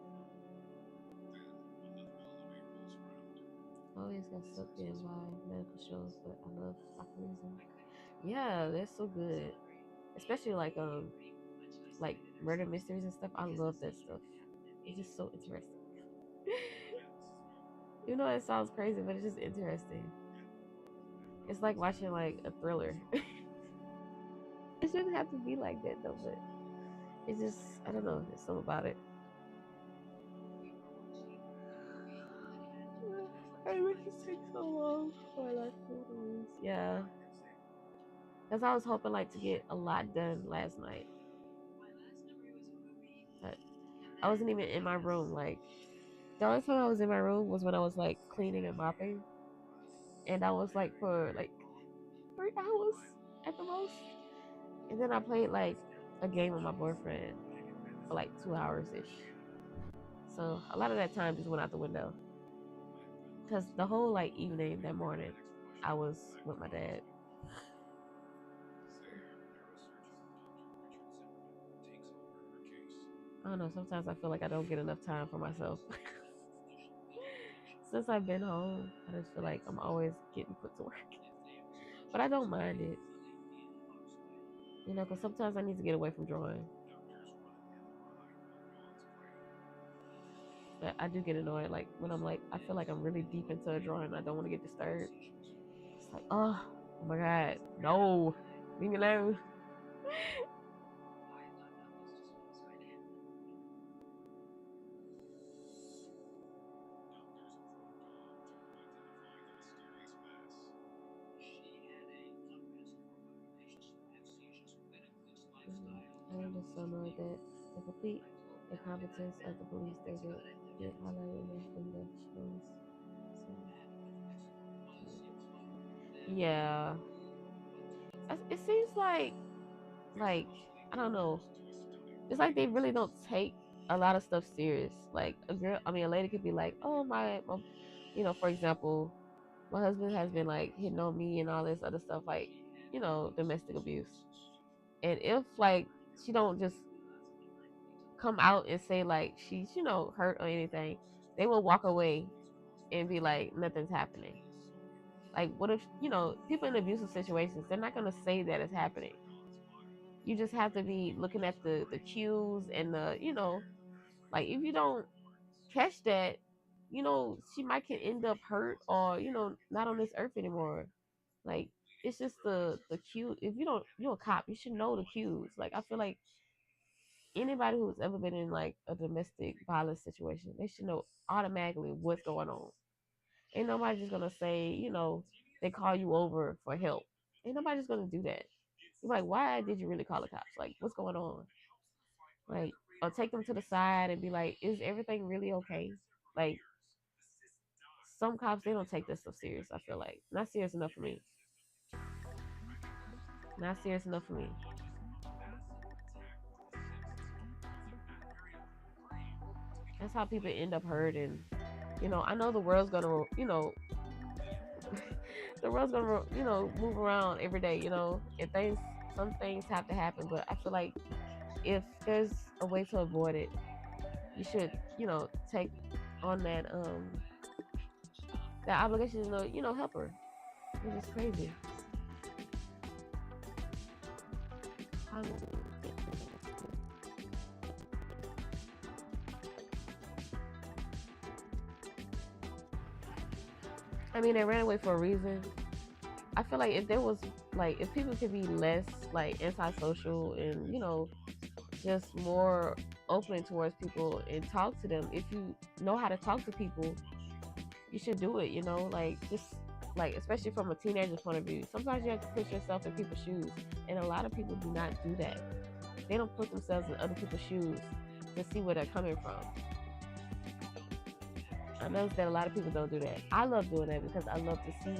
another elevator rolls around. I always got sucked in by medical shows, but I love documentaries. Yeah, they're so good. Especially like murder mysteries and stuff. I love that stuff. It's just so interesting. You know it sounds crazy, but it's just interesting. It's like watching like a thriller. It shouldn't have to be like that though, but it's just I don't know. There's something about it. I wish it takes so long for my last movies. Yeah, because I was hoping like to get a lot done last night. But I wasn't even in my room. Like the only time I was in my room was when I was like cleaning and mopping, and I was like for like 3 hours at the most. And then I played like a game with my boyfriend for like 2 hours ish. So a lot of that time just went out the window. Cause the whole like evening that morning, I was with my dad. I don't know. Sometimes I feel like I don't get enough time for myself. Since I've been home, I just feel like I'm always getting put to work. But I don't mind it, you know, because sometimes I need to get away from drawing. But I do get annoyed, like when I'm like, I feel like I'm really deep into a drawing. I don't want to get disturbed. It's like, oh my god, no, leave me alone. I am just so annoyed that the complete incompetence of the police there to get highlighted in the shows. So, yeah, it seems like I don't know. It's like they really don't take a lot of stuff serious. Like a girl, I mean, a lady could be like, "Oh my, you know, for example, my husband has been like hitting on me and all this other stuff, like, you know, domestic abuse." And if like she don't just come out and say like she's, you know, hurt or anything, they will walk away and be like nothing's happening. Like what if, you know, people in abusive situations, they're not gonna say that it's happening. You just have to be looking at the cues and the, you know, like if you don't catch that, you know, she might can end up hurt or, you know, not on this earth anymore. Like it's just the cue. If you don't, you're a cop, you should know the cues. Like I feel like anybody who's ever been in like a domestic violence situation, they should know automatically what's going on. Ain't nobody just gonna say, you know, they call you over for help. Ain't nobody just gonna do that. You're like, why did you really call the cops? Like, what's going on? Like, or take them to the side and be like, is everything really okay? Like, some cops they don't take this stuff serious. I feel like not serious enough for me. Not serious enough for me. That's how people end up hurt. And you know, I know the world's gonna, you know, the world's gonna, you know, move around every day. You know, and things, some things have to happen. But I feel like if there's a way to avoid it, you should, you know, take on that obligation to, you know, help her. It's just crazy. How, I mean, they ran away for a reason. I feel like if there was like if people could be less like antisocial and, you know, just more open towards people and talk to them. If you know how to talk to people, you should do it. You know, like just like especially from a teenager's point of view. Sometimes you have to put yourself in people's shoes, and a lot of people do not do that. They don't put themselves in other people's shoes to see where they're coming from. I noticed that a lot of people don't do that. I love doing that because I love to see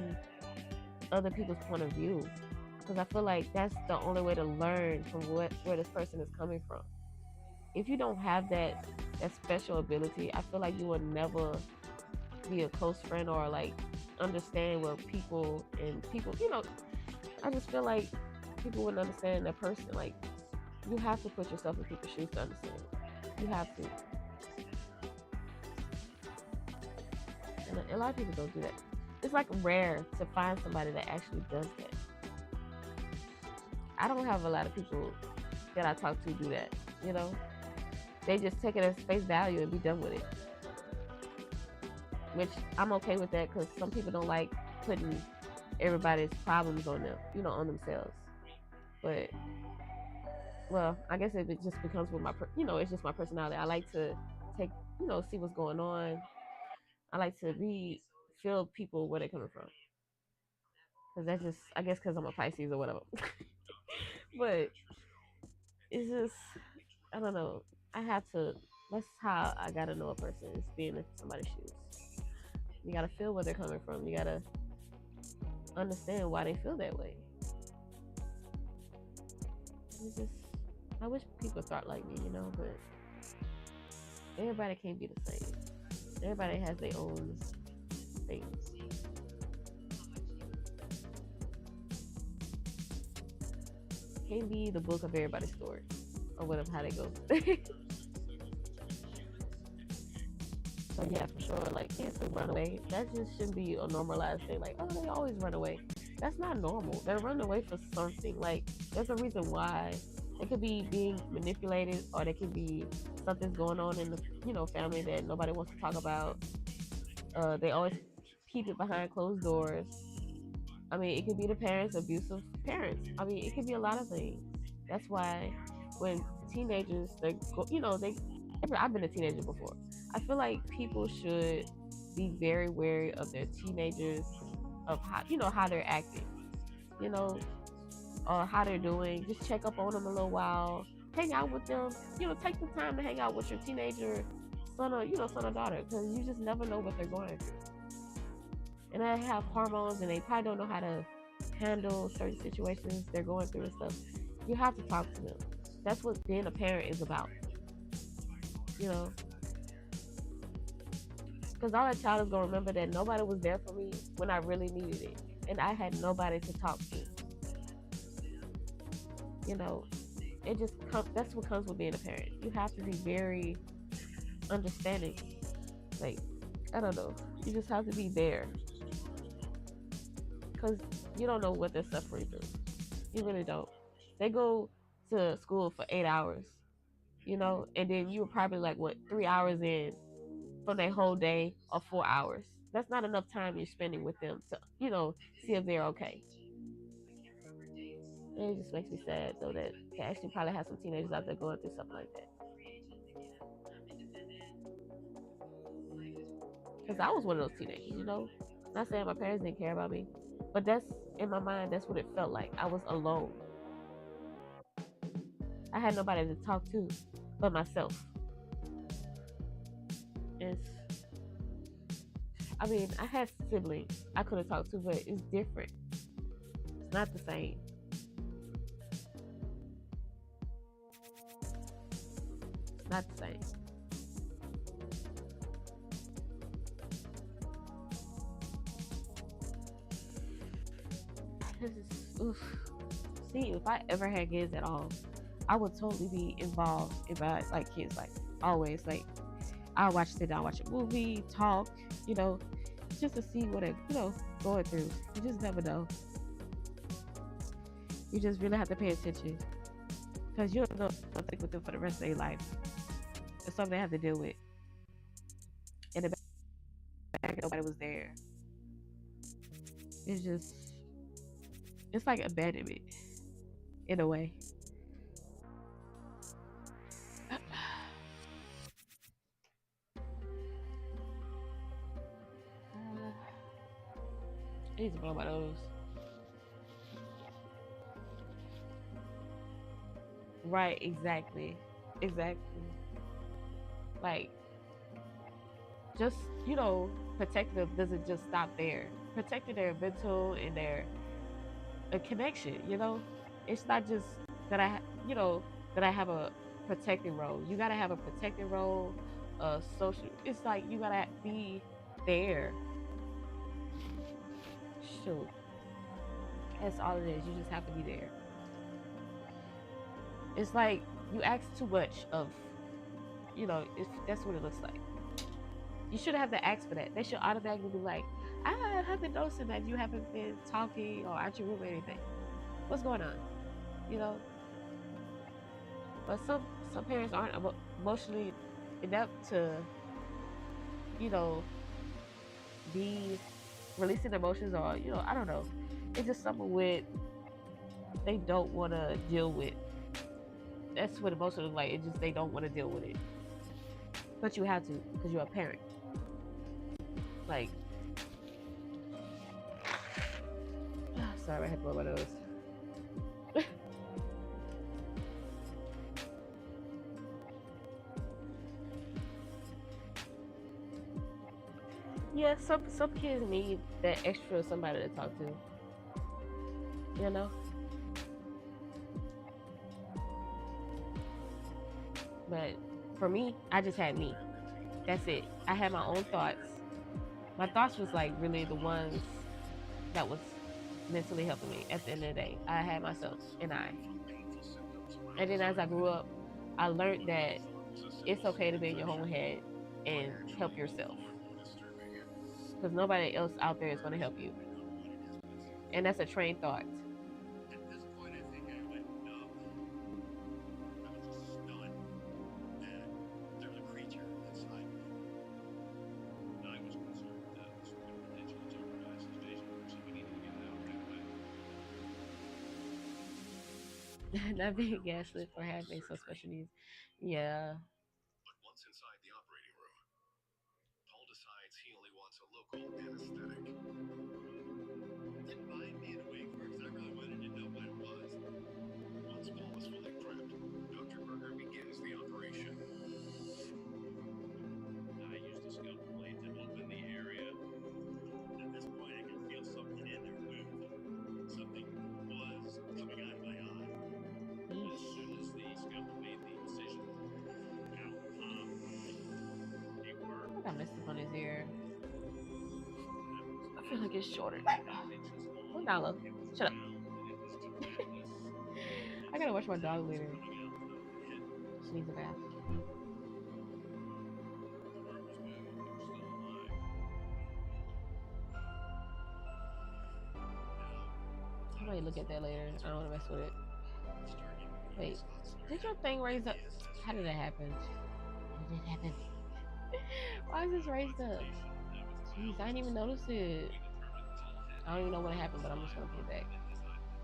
other people's point of view. Because I feel like that's the only way to learn from where this person is coming from. if you don't have that special ability, I feel like you will never be a close friend or like understand what people and people, I just feel like people wouldn't understand that person. Like, you have to put yourself in people's shoes to understand. You have to. And a lot of people don't do that. It's like rare to find somebody that actually does that. I don't have a lot of people that I talk to do that, you know? They just take it as face value and be done with it. Which I'm okay with that because some people don't like putting everybody's problems on them, on themselves. But, well, I guess it just becomes with it's just my personality. I like to take, see what's going on. I like to feel people where they're coming from. Because that's just, I guess, because I'm a Pisces or whatever. But it's just, I don't know. I have to, that's how I gotta know a person is being in somebody's shoes. You gotta feel where they're coming from. You gotta understand why they feel that way. It's just, I wish people thought like me, but everybody can't be the same. Everybody has their own things. Can't be the book of everybody's story or whatever, how they go. So yeah, for sure, like kids who run away, that just shouldn't be a normalized thing. Like, oh, they always run away. That's not normal. They're running away for something. Like, there's a reason why. It could be being manipulated, or there could be something's going on in the family that nobody wants to talk about. They always keep it behind closed doors. I mean, it could be the parents, abusive parents. I mean, it could be a lot of things. That's why when teenagers, they go, I've been a teenager before. I feel like people should be very wary of their teenagers, of how they're acting, or how they're doing. Just check up on them a little while, hang out with them. Take the time to hang out with your teenager son or daughter, because you just never know what they're going through. And they have hormones, and they probably don't know how to handle certain situations they're going through and stuff. You have to talk to them. That's what being a parent is about. Because all a child is going to remember that nobody was there for me when I really needed it. And I had nobody to talk to. It just that's what comes with being a parent. You have to be very understanding. Like, I don't know. You just have to be there. Because you don't know what they're suffering through. You really don't. They go to school for 8 hours, and then you were probably like, 3 hours in from their whole day, or 4 hours. That's not enough time you're spending with them to, see if they're okay. And it just makes me sad, though, that they actually probably have some teenagers out there going through something like that. Because I was one of those teenagers, Not saying my parents didn't care about me, but that's, in my mind, that's what it felt like. I was alone. I had nobody to talk to but myself. I mean, I had siblings I could have talked to, but it's different. It's not the same. It's not the same. See, if I ever had kids at all, I would totally be involved in my kids, always. I'll sit down, watch a movie, talk, just to see what they're, going through. You just never know. You just really have to pay attention, because you don't know what to think with them for the rest of their life. It's something they have to deal with. In the back, nobody was there. It's like abandonment in a way. I need to blow my nose. Right, exactly. Like, just, protective doesn't just stop there. Protecting their mental and their a connection, It's not just that that I have a protecting role. You gotta have a protecting role, social. It's like you gotta be there. Shoot, that's all it is. You just have to be there. It's like you ask too much of, if that's what it looks like. You shouldn't have to ask for that. They should automatically be like, I haven't noticed that you haven't been talking or at your room or anything. What's going on? You know. But some parents aren't emotionally enough to, you know, be releasing emotions, or I don't know. It's just something with they don't want to deal with. That's what emotions look like. It's just they don't want to deal with it, but you have to because you're a parent. Like, sorry, I had to blow my nose. Yeah, some kids need that extra somebody to talk to. You know, but for me, I just had me. That's it. I had my own thoughts. My thoughts was like really the ones that was mentally helping me at the end of the day. I had myself and I. And then as I grew up, I learned that it's okay to be in your own head and help yourself. Because nobody else out there is going to help you. And that's a trained thought. At this point, I think I went numb. I was just stunned that there's a creature inside me. I was concerned that this could potentially jeopardize the station, so we needed to get it out right away. Not being gaslit for having some special needs. Yeah. But once inside the operating room, Paul decides he only wants a local anesthetic. Didn't mind being awake for it because I really wanted to know what it was. Once Paul is fully prepped, Dr. Berger begins the operation. I used a scalpel blade to open the area. At this point, I could feel something in there move. Something was coming out of my eye. As Yeesh. soon as the scalpel made the incision, out popped a I worm. think I messed up on his ear. That was I feel like massive. it's shorter. 12 inches Oh, long. Nala. It was Shut up. round and it was gelatinous. And I gotta some watch my dog tendrils later. coming out of the head. She needs a bath. The worm was moved. It was still alive. Now, I time might to look at that later. I don't want to mess with it. start getting Wait, these thoughts in your did head. your thing raise up? Yes, that's How did right. that happen? How did it happen? After Why is this further raised up? consultation with a Jeez, I didn't even biologist, notice it. we determined Paul had I don't a even know what happened, but I'm just gonna put it firearm back. in his eyelid.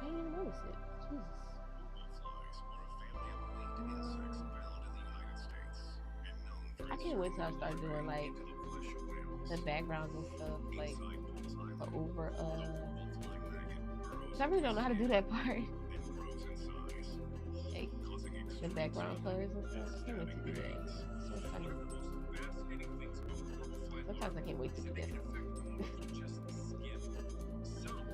I didn't even notice it. Jesus. Bugle flies are a family of winged insects Um, found in the United States and known for I can't wait till I exerting start doing warfare like into the flesh of whales. the backgrounds and stuff, like Inside Paul's the eyelid, over a purple flying maggot burrows cause I really into don't his know how to do skin that part. and grows in size, Like causing the extreme background swelling colors and and stuff. I can't wait to stabbing do that. pains. I'm so One excited. of the most fascinating things about purple flight Sometimes I larvae can't wait to is do that they that. can affect more than just the skin. Some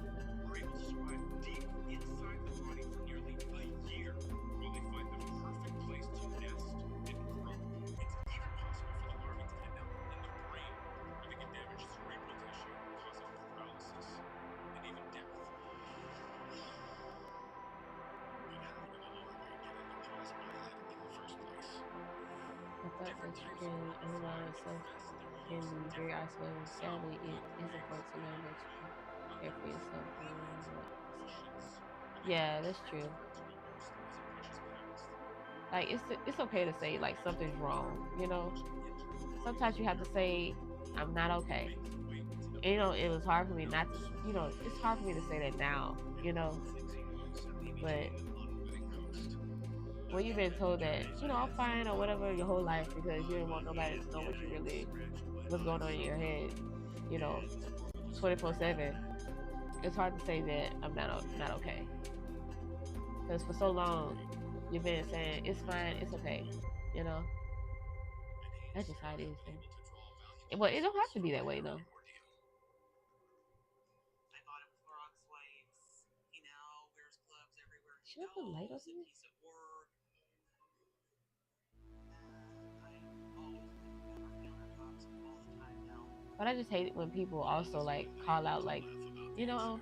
are able to survive deep inside the body for nearly a year while they find the perfect place to nest and grow. It's even possible for the larvae to end up in the brain, where they can damage cerebral tissue, causing paralysis and even death. But how do the larvae get into Paul's eyelid in the first place? I thought Different that you types of can purple fly analyze yourself infest their can host be very differently. isolating. Some Sadly, it lay is eggs important to learn that you individually, can care for others yourself lay when eggs in what oceans where they can be yeah, that's true. transferred to a host as a precious pest. Like it's okay to say like something's wrong, Which can injure the sometimes you larvae have to say I'm not or okay. make their way into the And, brain. it was hard for me not to, Those it's hard for me to say that now, and other things he knows may be but hitting an unwitting host. when you've been Again, told that, determination I'm has fine or something whatever your whole life because you didn't want but nobody to know what you getting really scratched by what's going on in your head, you know, and more with a story to 24/7. back it. It's hard to say that I'm not okay because for so long you've been saying it's fine, it's okay, you know. And he is That's just how it certainly is. able to draw valuable Well, it don't have lessons to be from that the way though. harrowing ordeal. I thought it was Barack's wife. Wears gloves everywhere he Should I put light on goes. If here? he's at But I just hate it when people also like call out like, you know,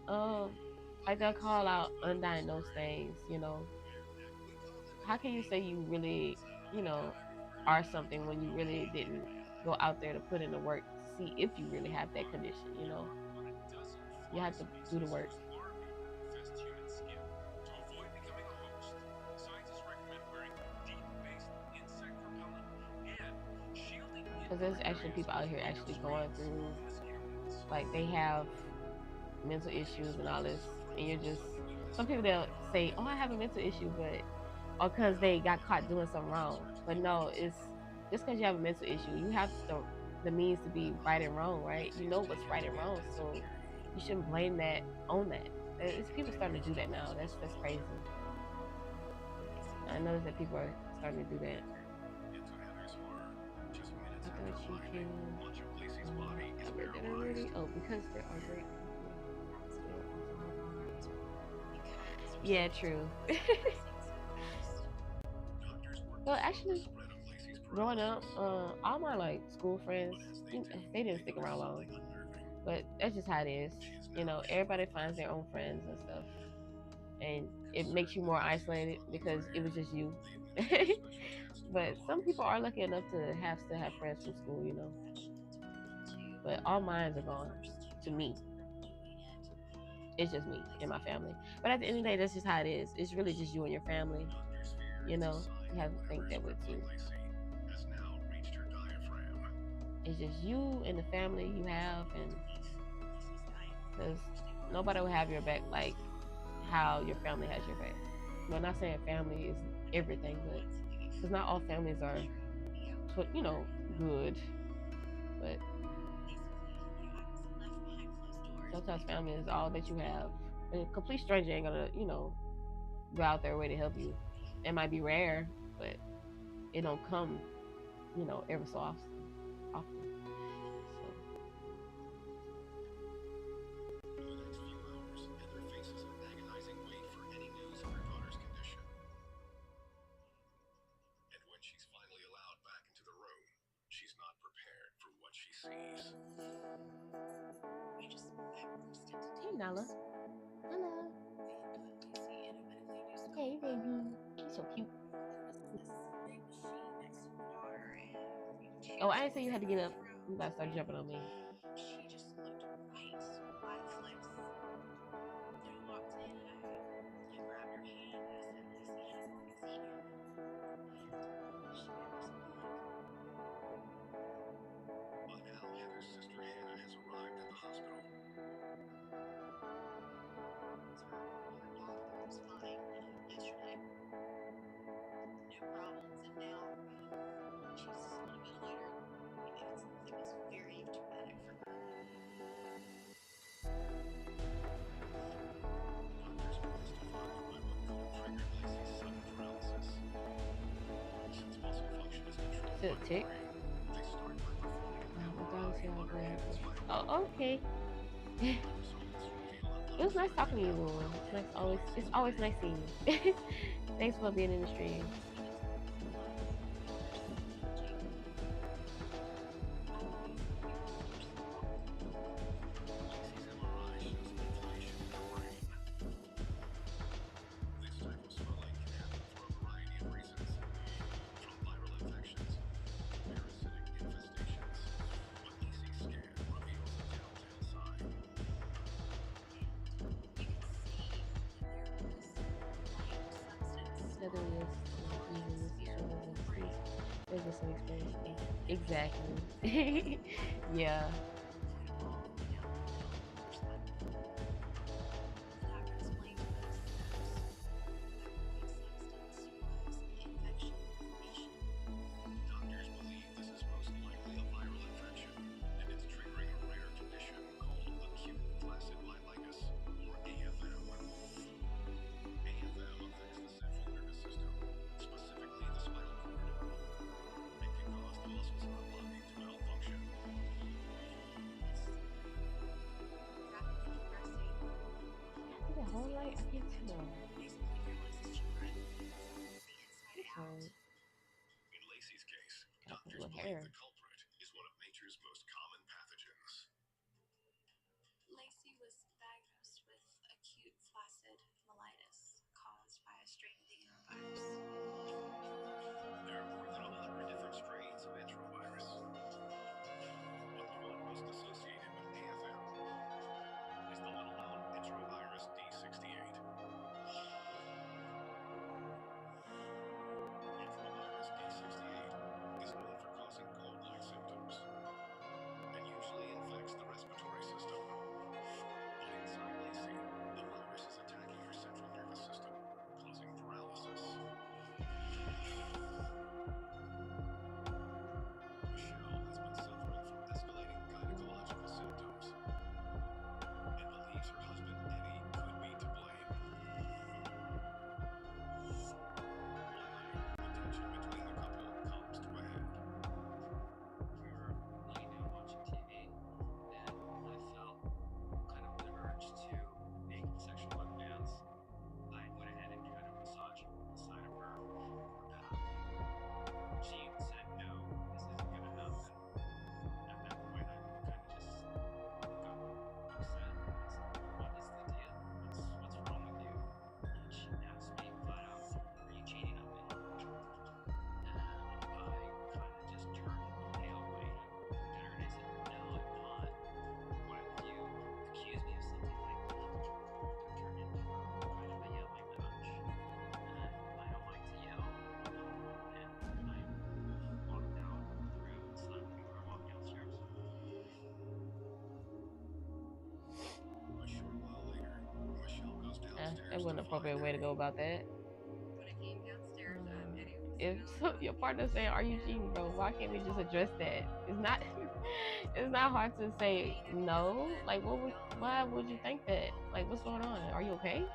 um, like they'll call out undiagnosed things. How can you say you really, you know, are something when you really didn't go out there to put in the work to see if you really have that condition? On a dozen You fly have to do the species work. whose larvae infest human skin. To avoid becoming a host, scientists recommend wearing DEET-based insect repellent and shielding Because indoor there's actually areas people with out here radio actually going screens through, and mosquito nets. like, they have mental issues and all this, and you're just, some people they'll say, "Oh, I have a mental issue," but or because they got caught doing something wrong. But no, it's just because you have a mental issue, you have the means to be right and wrong, right? You know what's right and wrong, so you shouldn't blame that on that. It's people starting to do that now. That's crazy. I noticed that people are starting to do that. And to Heather's horror, just minutes I after thought you arriving, can. much of Lacey's body I is read that already. paralyzed. Oh, because there are great people. That's They are also really helping hard you. because for Yeah, some reason true. it was progressing so fast. Doctors work to Well, slow the actually, spread of Lacey's growing up, paralysis, all my like school friends, but as they do, they didn't they stick notice around long. something unnerving. But that's just how it is. She is now short Everybody of finds breath their own friends and stuff, and and it makes certain you that more Lacey's isolated struggling for because it was air. just you. They administer a special test for her But some lungs. people are lucky enough to have still have friends from school. Professional to be able to But all mines are be the gone. first to To jump me, into the room doing it. it's just me and Lacey my had family. really But at the end of the day, struggled that's just how it is. It's really she just you and your family. Doctors fear You it's a know, sign you that have to whatever think is that way crippling too. Lacey has now reached her diaphragm. It's just you and the family you have, and Lacey's diaphragm because stayed locked nobody will have your back for like so long. how your family has your back. I'm not saying family is And I think everything, but once he because not all families are, shrunk me out to a very, good. But basically, I was left behind closed doors when sometimes I couldn't family get is through all the that you next day. have. A complete stranger ain't gonna, go out their way to help you. It might be rare, but it don't come, ever so often. So For the next few hours, Heather faces an agonizing wait for any news of her daughter's condition. And when she's finally allowed back into the room, she's not prepared for what she sees. I burst into hey Nala, tears. hello, They put Lacey in a medically induced hey coma. baby, she's so cute. There was this big machine next to the water, and you could Oh, hear I didn't say you something had to in get her up. throat. You about to start jumping on me. She just looked white, lifeless. And I walked in and I grabbed her hand and I said, Lacey, it's here. And she didn't respond. By now, Heather's sister Hannah has arrived at the hospital. So her daughter was fine yesterday, no problems, and now she's on a ventilator. It was very traumatic for her. Doctors are mystified by what could have triggered Lacey's sudden paralysis. Since muscle function is controlled Is it by a the tick? brain, they start by performing an My dog's MRI here. on her hand and spinal cord. Oh, okay. The results reveal a It was nice talking to non-threatening you, outcome Luna. It's nice for always. It's Lacey's always brain. nice seeing you. Thanks for being in the stream. Lacey just looked like Jacob. I don't know, you were so soft. Lacey's MRI shows inflammation in her brain. This type of swelling can happen for a variety of reasons, from viral infections to parasitic infestations. But Lacey's scan reveals a telltale sign. And you could see that there was white substance Heather all lists over using Lacey's this ear. children and disease. There's just some experience. And Exactly. Yeah. had a ball going down the middle of her spinal cord. The doctor explained to us that that white substance was infection formation. Doctors believe this is most likely a viral infection, and it's triggering a rare condition called acute flaccid myelitis, or AFM. AFM affects the central nervous system, specifically the spinal cord. It can cause the muscles in the body to malfunction. It's rapidly progressing. Did I do the whole light? I can't tell. Basically paralyzes children from the inside I'm out. sorry. In Lacey's case, Got doctors little believe hair. the culprit is one of nature's most common That wasn't an appropriate way to go about that. when I came downstairs, Eddie was If sitting on your the partner's saying, "Are you cheating, bro?" Why can't we just address that? It's not. It's not hard to say no. Like, why would you think that? Like, what's going on? Are you okay?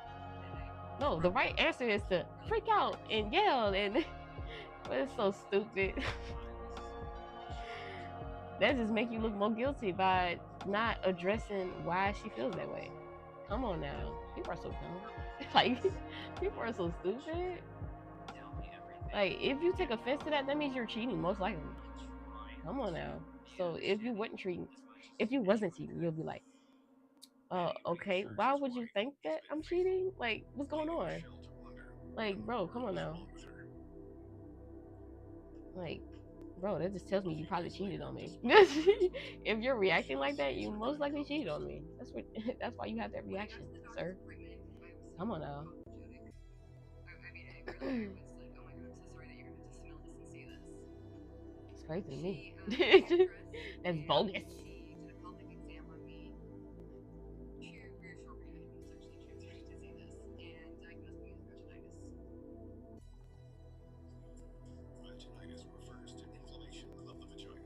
No, the right answer is to freak out and yell and. But it's so stupid. That just make you look more guilty by not addressing why she feels that way. Come on now, people are so dumb. Like, people are so stupid. Like, if you take offense to that, that means you're cheating, most likely. Come on now. So if you wasn't cheating, you'll be like, okay, why would you think that I'm cheating? Like, what's going on? Like, bro, come on now. Like, bro, that just tells me you probably cheated on me. If you're reacting like that, you most likely cheated on me. That's what. That's why you have that reaction, sir. Come on now. It's crazy to me. That's bogus. Vaginitis refers to inflammation of the vagina.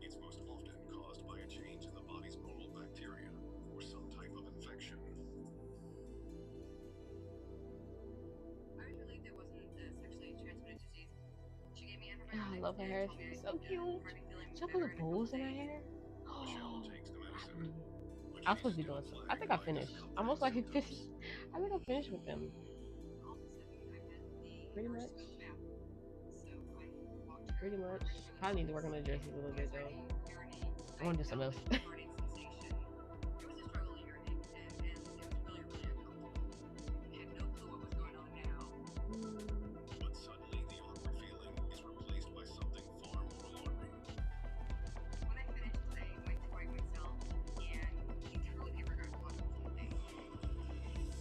It's most often caused by a change in the body's moral bacteria or some type of infection. Oh, I love her hair. She's so cute. She put the bows in her hair. Michelle takes the medicine. I was supposed to be doing something. I think I finished. I most likely finished. I think I finished with them. Pretty much. Pretty much. Probably need to work on the dresses a little bit though. I want to do something else. But suddenly the awkward feeling is replaced by something far more alarming.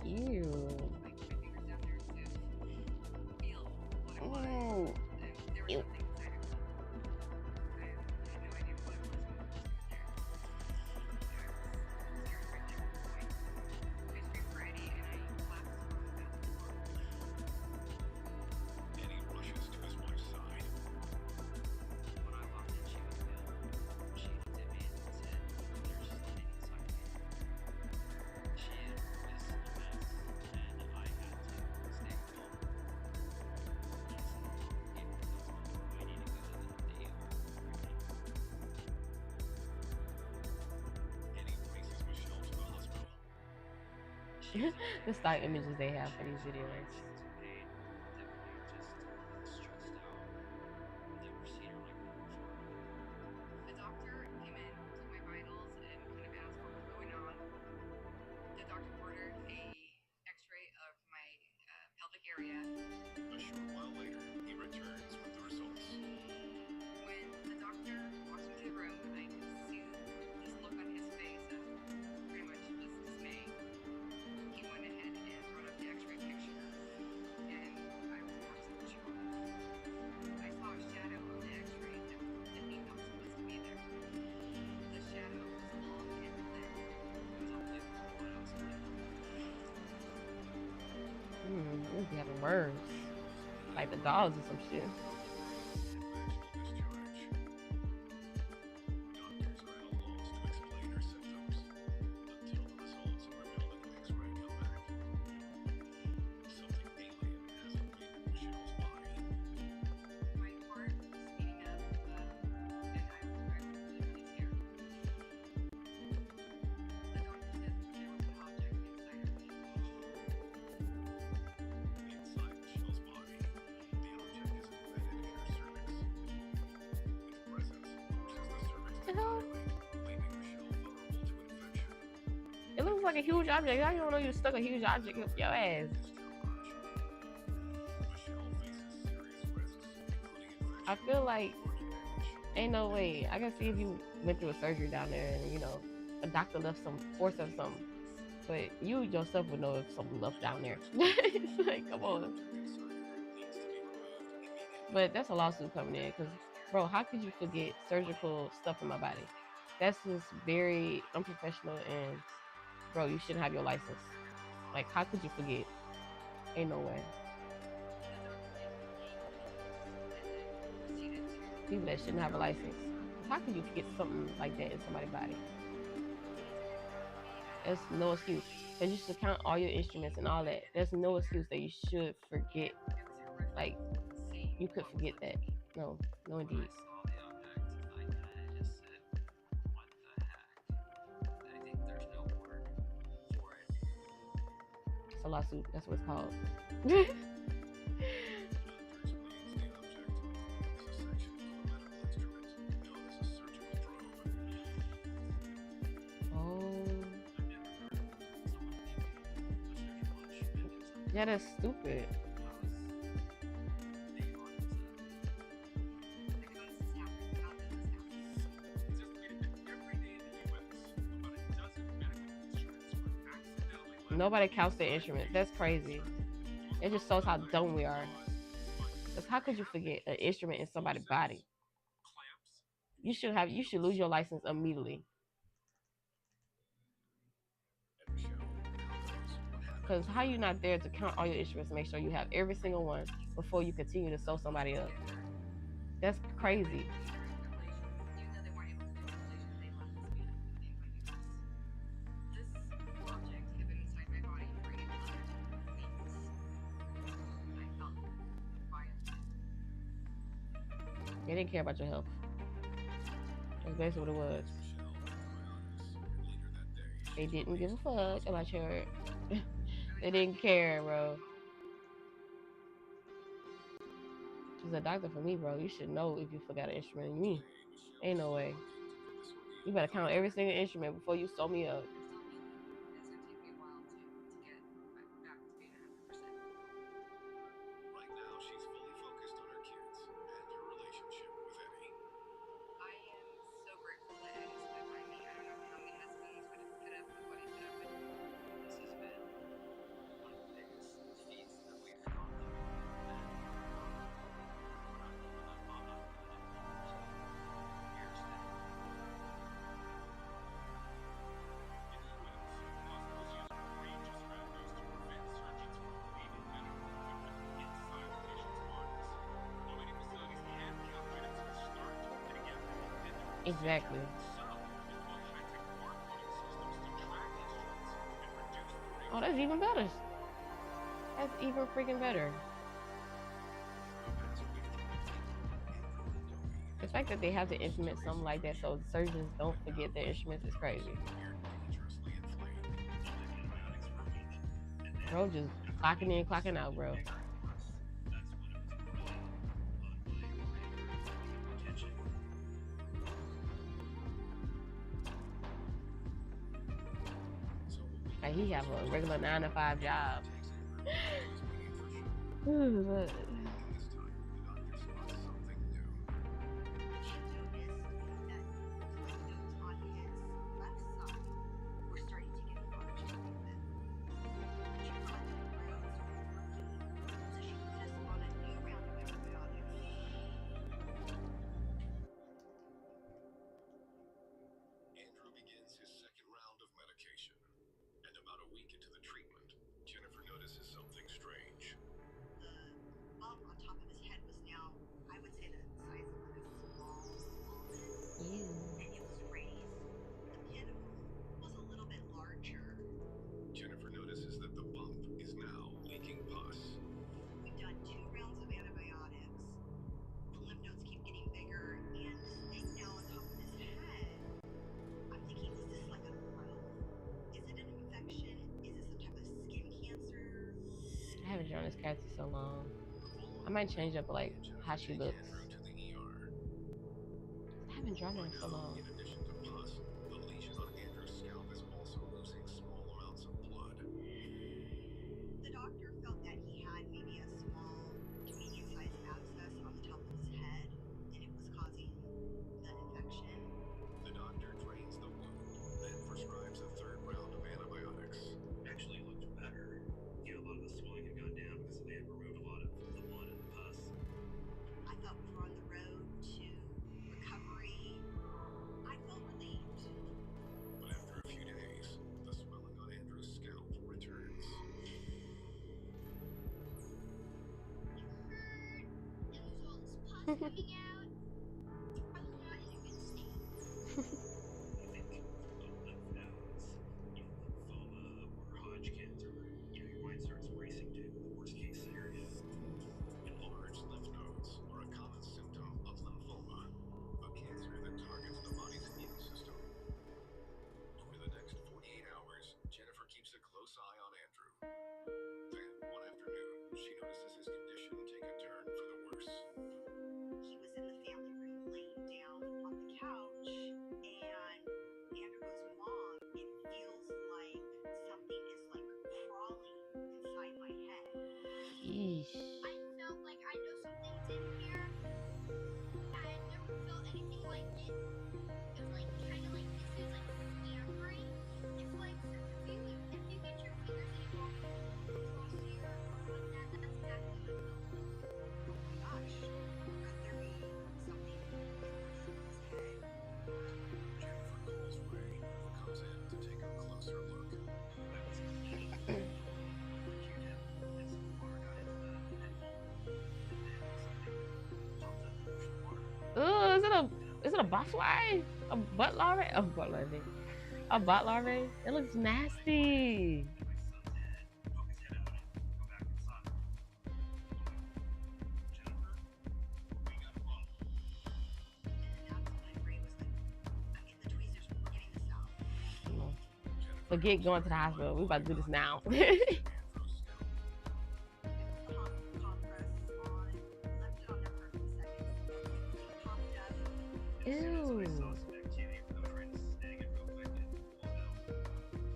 Ew. Oh. Ew. Eddie rushes to his wife's side. Eddie races Michelle to the hospital. The stock images they have for these videos. A short while later, he returns with the results. They'll be having worms. Like the dogs or some shit. Vaginal discharge. Doctors are at a loss to explain her symptoms until the results of her pelvic X-ray come back. Something alien has invaded Michelle's body. Inside Michelle's body, the object is embedded in her cervix. Its presence forces the cervix to dilate, leaving Michelle vulnerable to infection. It looks like a huge object. I don't know you stuck a huge object up your ass. Michelle faces serious risks, including infection I feel like and organ damage. ain't no way. I can see if you went through a surgery down there and a doctor left some force or something. But you yourself would know if something left down there. It's like, come on. Organ surgery needs to be removed immediately. But that's a lawsuit coming in because, bro, how could you forget surgical stuff in my body? That's just very unprofessional and, bro, you shouldn't have your license. Like, how could you forget? Ain't no way. People that shouldn't have a license. How could you forget something like that in somebody's body? There's no excuse. Because you should count all your instruments and all that. There's no excuse that you should forget. Like, you could forget that. No, no When I indeed. saw the object, I kind of just said, what the heck? I think there's no word for it. It's a lawsuit. That's what it's called. Oh, yeah, that's stupid. Nobody counts their instruments. That's crazy. It just shows how dumb we are. Because how could you forget an instrument in somebody's body? You should lose your license immediately. Because how you not there to count all your instruments and make sure you have every single one before you continue to sew somebody up? That's crazy. They didn't care about your health. That's basically what it was. They didn't give a fuck about your. They didn't care, bro. She's a doctor for me, bro. You should know if you forgot an instrument. Me, ain't no way. You better count every single instrument before you sew me up. Right now, she's fully focused on her kids and her relationship with Eddie. I am so grateful that Eddie stood by me. I don't know how many husbands would have put up with what he put up with. This has been one of the biggest feats that we've gone through. And I'm not doing it for years now. Exactly. Oh, that's even better. That's even freaking better. The fact that they have to implement something like that so surgeons don't forget their instruments is crazy. Bro, just clocking in, clocking out, bro. Like he have a regular 9 to 5 job. But Andrew begins his second round of medication. And about a week into the treatment, Jennifer notices something strange. The bump on top of his head was now, I would say, the size of like a small almond, ew. and it was raised. The pinhole was a little bit larger. Jennifer notices that the bump is now leaking pus. We've done 2 rounds of antibiotics. The lymph nodes keep getting bigger, and this thing now on top of his head. I'm thinking, is this like a growth? Is it an infection? Is it some type of skin cancer? I haven't drawn this character so long. I might change up like how she looks. Andrew to the ER. I haven't drawn her in so long. In addition to pus, the lesion on Andrew's scalp is also losing small amounts of blood. The doctor felt that he had maybe a small to medium-sized abscess on the top of his head, and it was causing the infection. The doctor drains the wound, then prescribes a third round of antibiotics. Actually looked better. You know, a lot of the swelling had gone down because they had removed a lot of the blood and the pus. I thought we were on the road to recovery. I felt I think lymph nodes, lymphoma or Hodgkin's, or your mind starts racing to the worst case scenario. Enlarged lymph nodes are a common symptom of lymphoma, a cancer that targets the body's immune system. Over the next 48 hours, Jennifer keeps a close eye on Andrew. Then, one afternoon, she notices his condition take a turn for the worse. He was in the family room laying down on the couch, and Andrew goes, "Mom, it feels like something is like crawling inside my head." Yeesh. I felt like I know something's in here. I had never felt anything like it. It was like kind of like this is like scampering. It's like if you get your fingers and you go across here or like that, that's exactly what it felt like. Oh my gosh, could there be something underneath his head? Jennifer calls Ray, who comes in to take a closer look. I was cleaning the Q-tip, and some water got into the headphone, and then something popped up from the water. Ooh, is it a botfly? A butt larvae? A butt larvae. A butt larvae? It looks nasty. And my son did poke his head out and go back inside. Jennifer, we got a problem. And that's when my brain was like, I'm getting the tweezers, we're getting this out. Forget going to the hospital. We about to do this now. Andrew's scalp. It was the compress on, left it on there for a few seconds, it popped up. As soon as I saw Ew. some activity, I tried to snag it real quick and pull it out.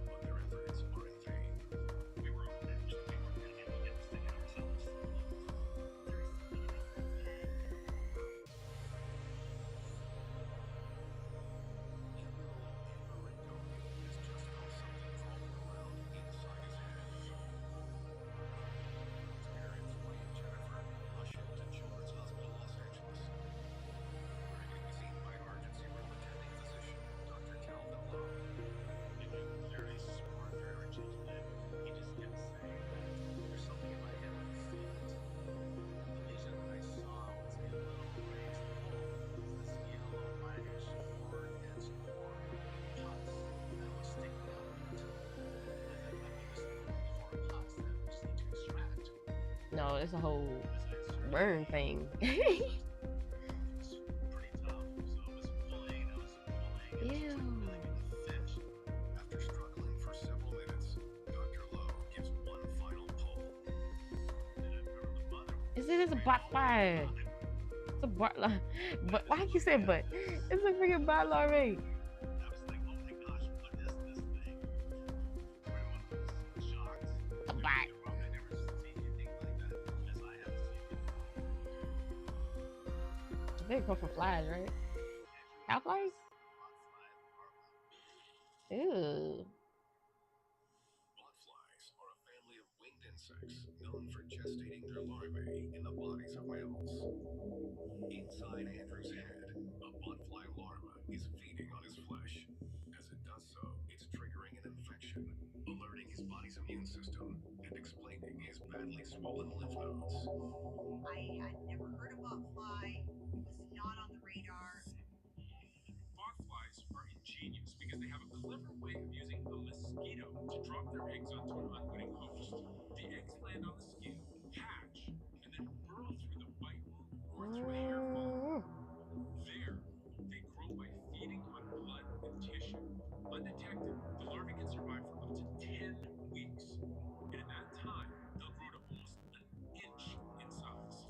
But their efforts are in vain. We were going to get this thing out ourselves. There was something in my son's head. Meanwhile, Enrico has just felt something crawling around inside his head. His parents, Woody and Jennifer, rush him to Children's Hospital Los Angeles, where he is seen by emergency room attending physician, Dr. Calvin Lowe. And he was very smart, very articulate. He just kept saying that there's something in my head, I feel it. The lesion that I saw was a little raised hole, this yellow, reddish, hard, dense core, pus that was sticking out of it. As I thought he was hard pus that we just need to extract. No, it's a whole As I extracted burn it, thing. it was pretty tough. So I was pulling, and it Ew. just like really getting thick. After struggling for several minutes, Dr. Lowe gives one final pull. And I remember the mother was Is it is a botfly? It's a butt larvae. But why you say butt? It's a freaking butt larvae. I was like, oh my gosh, what is this thing? Everyone was shocked. A bot. They're probably never seen anything like that as I have seen before. They come from flies, right? Cow flies? Ew. Botflies are a family of winged insects known for gestating their larvae in the bodies of mammals. Inside Andrew's head, a botfly larva is feeding on his flesh. As it does so, it's triggering an infection, alerting his body's immune system and explaining his badly swollen lymph nodes. I had never heard of botfly. It was not on the radar. Botflies are ingenious because they have a clever way of using a mosquito to drop their eggs onto an unwitting host. The eggs land on the skin, hatch, and then burrow through the bite wound or through a hair follicle. There, they grow by feeding on blood and tissue. Undetected, the larvae can survive for up to 10 weeks. And in that time, they'll grow to almost an inch in size.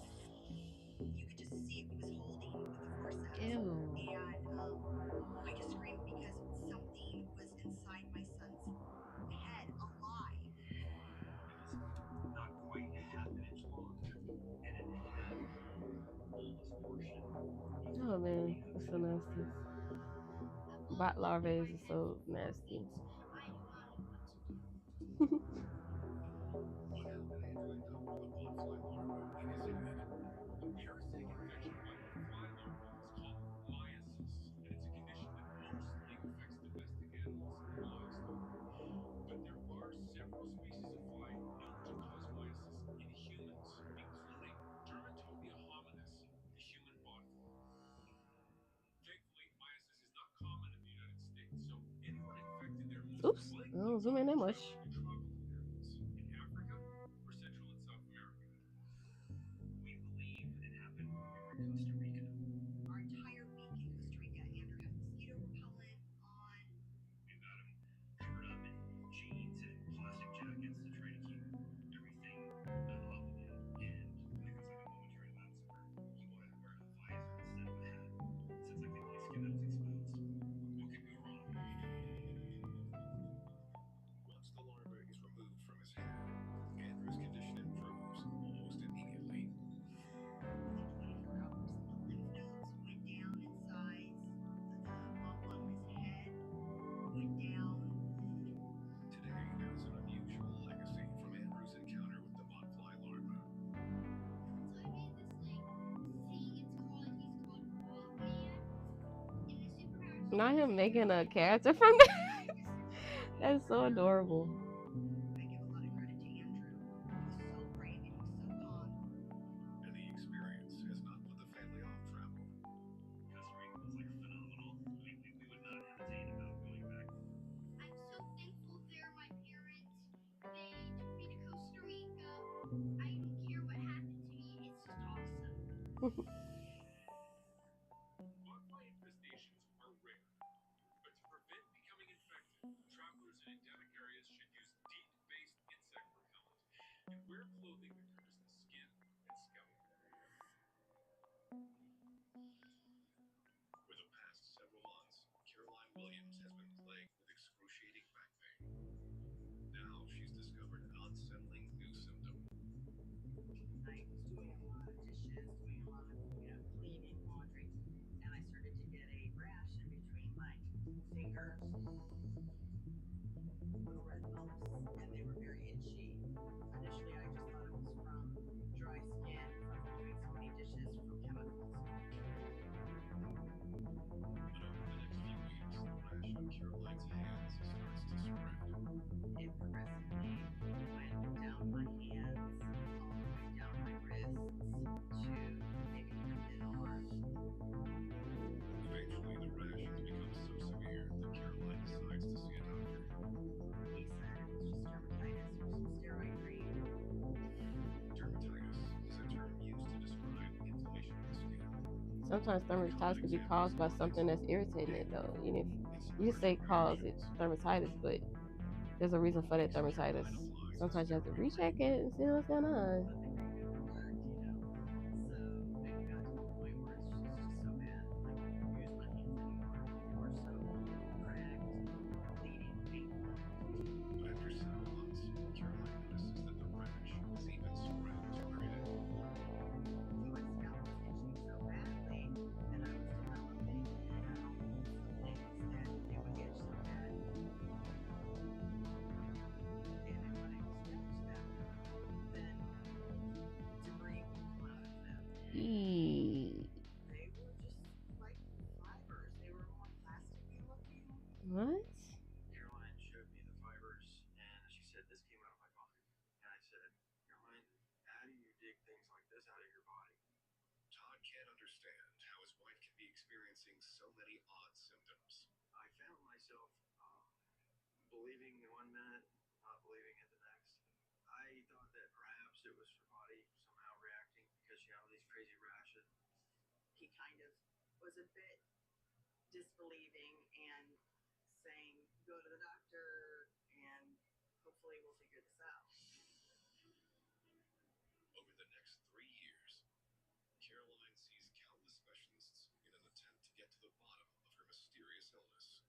You could just see it was holding the forceps. Ew. And I just screamed because something was inside my son's head alive. It was not quite half an inch long, and it had the bulbous portion of the Oh man, lesion. that's so nasty. Bot larvae is so nasty. But how did Andrew end up with a botfly larva in his head? A parasitic infection like the fly larva is called myiasis, and it's a condition that mostly affects domestic animals and livestock. But there are several species of fly known to cause myiasis in humans, including Dermatobia hominis, the human Oops, I don't zoom in that much. tropical areas in Africa or Central and South America. We believe it happened over in Costa Rica. Our entire week in Costa Rica, Andrew got mosquito repellent on. We've got him covered up in jeans and plastic jackets to try to keep everything off of him. And there was like a momentary lapse where he wanted to wear a visor instead of a hat, since like the skin that was exposed. What could go wrong? Once the larva is removed from his head, Andrew's condition improves almost immediately. Within 24 hours, the lymph nodes went down in size. The bump on his head went down. Today, there is an unusual legacy from Andrew's encounter with the botfly larva. So I made this like thing. He's called Frog Man, and the superpowers. Not him making a character from that. That's so adorable. I give a lot of credit to Andrew. He was so brave and he was so calm. And the experience has not put the family off travel. Costa Rica was like phenomenal. We would not hesitate about going back. I'm so thankful they're my parents. They took me to Costa Rica. I don't care what happened to me. It's just awesome. Botfly infestations are rare, but to prevent becoming infected, travelers in endemic areas should use DEET-based insect repellent and wear clothing that covers the skin and scalp. For the past several months, Caroline Williams has been plagued with excruciating back pain. Now she's discovered an unsettling new symptom. I was doing a lot of dishes, doing a lot of, cleaning, laundry, and I started to get a rash in between my fingers. Little red bumps, and they were very itchy. Initially, I just thought it was from dry skin from doing so many dishes from chemicals. But over the next few weeks, the rash on Caroline's hands starts to spread. It progressively went down my hands, all the way down my wrists, to maybe my mid-arm. Eventually, the rash has become so severe that Caroline decides to see a doctor. He said it was just dermatitis. Here's some steroid cream. Dermatitis is a term used to describe inflammation of the skin. Sometimes dermatitis could be caused by something that's irritating it, though. You say cause it dermatitis, but there's a reason for that dermatitis. Sometimes you have to recheck it and see what's going on. Nothing really ever worked, So it got to the point where it's just so bad. I couldn't use my hands anymore. They were so cracked, bleeding, painful. But after several months, Caroline notices that the rash has even spread to her head. My scalp was itching so badly, and I was developing some things that it would itch so bad. And then when I would scratch them, then debris would come out of them. Eee. They were just like fibers. They were more plasticky looking. What? Caroline showed me the fibers, and she said, "This came out of my body." And I said, "Caroline, how do you dig things like this out of your body?" Todd can't understand how his wife can be experiencing so many odd symptoms. I found myself believing one minute, not believing it the next. I thought that perhaps it was her body somehow reacting because she had all these crazy rashes. He kind of was a bit disbelieving and saying, go to the doctor and hopefully we'll figure this out. Over the next 3 years, Caroline sees countless specialists in an attempt to get to the bottom of her mysterious illness.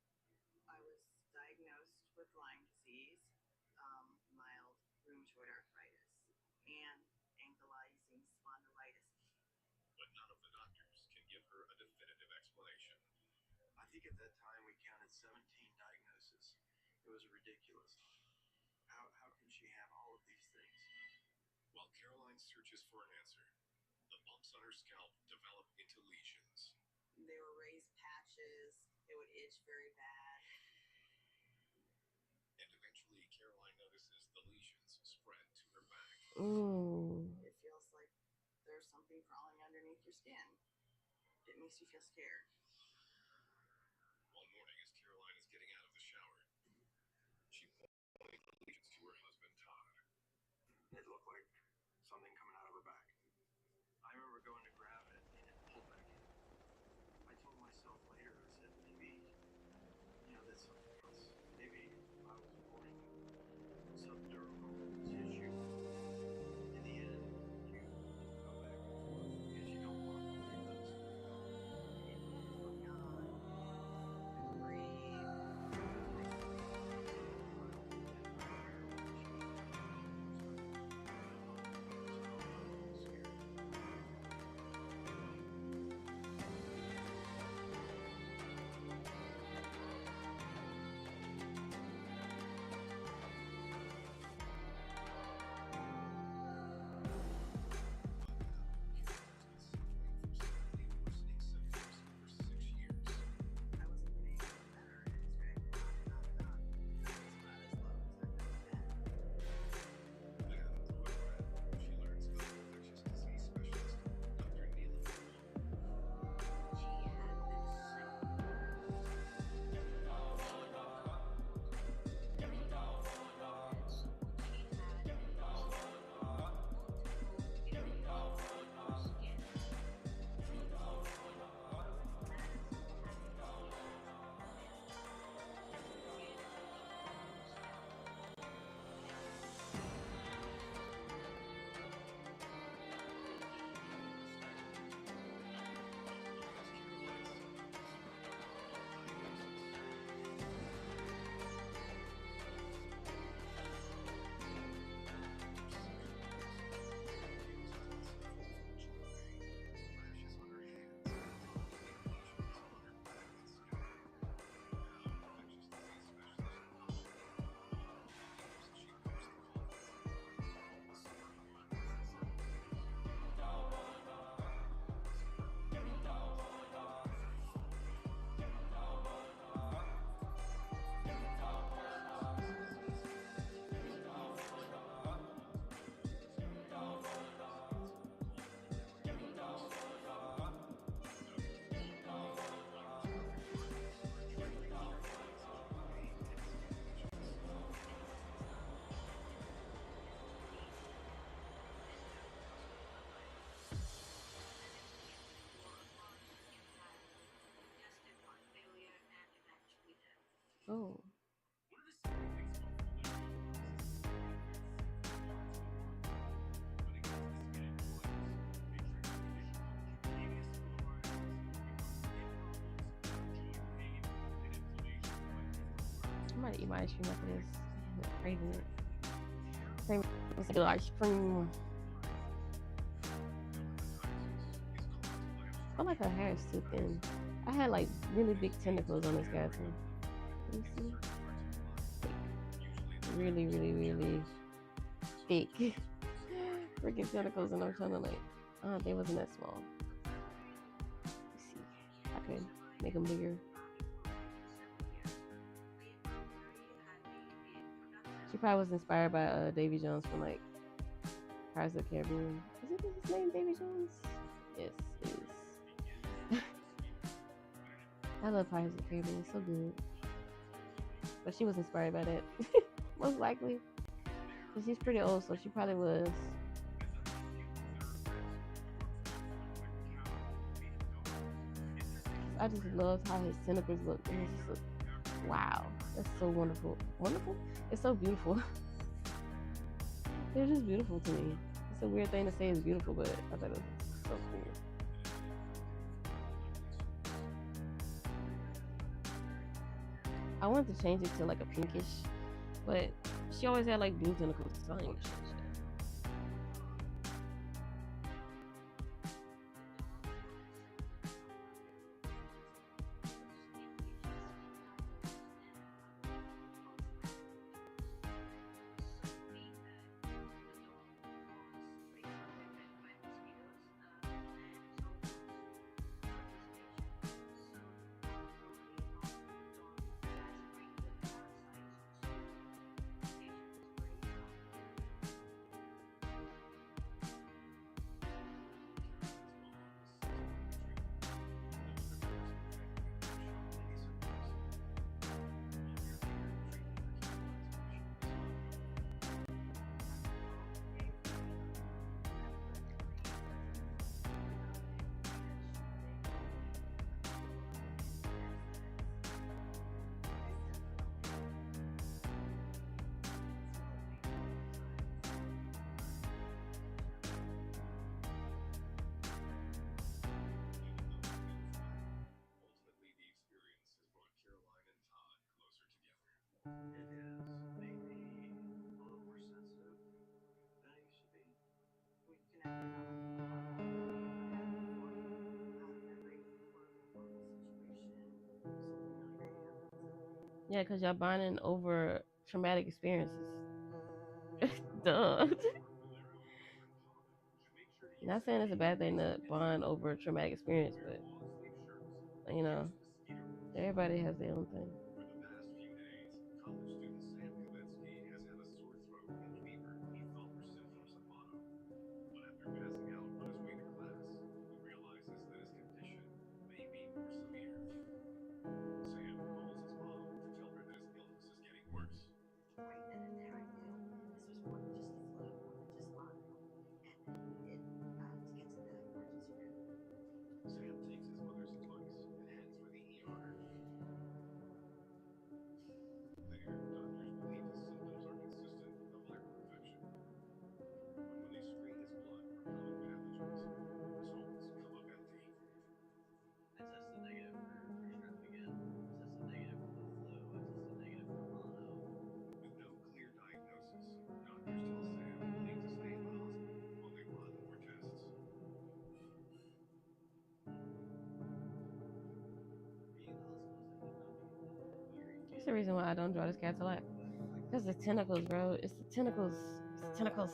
I was diagnosed with Lyme disease, mild rheumatoid arthritis, and ankylosing spondylitis. But none of the doctors can give her a definitive explanation. I think at that time we counted 17 diagnoses. It was ridiculous. How can she have all of these things? While Caroline searches for an answer, the bumps on her scalp develop into lesions. They were raised patches. They would itch very bad. And eventually, Caroline notices the lesions spread to her back. Ooh. It feels like there's something crawling underneath your skin. It makes you feel scared. One morning, as Caroline is getting out of the shower, Oh, One of the scary things about full-length audiobook is it's really fancy for a lot of authors. When they get sophisticated poems, they trigger a condition called cutaneous fluid arises. It causes skin problems, joint pain, and inflammation by different words. I might eat my ice cream after this. I'm craving it. Terminology Craving this ice cream. arises. Dermatitis is caused by I feel like her obstruction hair is of too various thin. I lymphatic had like vessels. really big This leads tentacles on to this guy gathering too. of the fluid Let me in see. certain parts of the body, Like usually in the really, limbs really, or really genitals. This also thick. causes muscle enlargement Freaking and tentacles, and I'm trying to bacterial like, they wasn't that small. Let's see. I could make them bigger. She probably was inspired by Davy Jones from like Pirates of the Caribbean. Is it his name, Davy Jones? Yes, it is. I love Pirates of the Caribbean. It's so good. But she was inspired by that, most likely. Because she's pretty old, so she probably was. I just love how his tentacles look. And it's just wow, that's so wonderful. Wonderful? It's so beautiful. They're just beautiful to me. It's a weird thing to say is beautiful, but I thought it was so cool. I wanted to change it to like a pinkish, but she always had like blue tentacles, so I ain't gonna change that. Ultimately, the experience has brought Caroline and Todd closer together. It has made me a little more sensitive than I used to be. We connected on a level we never had before. Every quote unquote situation, something really great happens. Yeah, because y'all bonding over traumatic experiences. Duh. Formulary and Pod should make sure to use Not saying it's a safe, bad thing to bond insect-free over a clothing. traumatic experience, Wear but long-sleeve shirts. you know, Use mosquito repellent. everybody has their own thing. For the past few days, college student Sam Kavinsky has had a sore throat and fever. He thought were symptoms of mono, but after passing out on his way to class, he realizes that his condition may be more severe. Sam calls his mom to tell her that his illness is getting worse. Right then and there, I knew this was more than just a flu, more than just mono, and I needed to get to the emergency room. Sam takes his mother's advice and heads for the ER. There, doctors believe his symptoms are consistent with a viral infection. But when they screen his blood for common pathogens, the results come up empty. I tested negative for strep again. I tested negative for the flu. I tested negative for mono. With no clear diagnosis, doctors tell Sam he'll need to stay in the hospital while they run more tests. Being in the hospital has ended up being an eerie That's the feeling, reason why I don't draw this cat a lot. but I Because the couldn't do tentacles, anything bro. about It's it. the tentacles. It's the tentacles.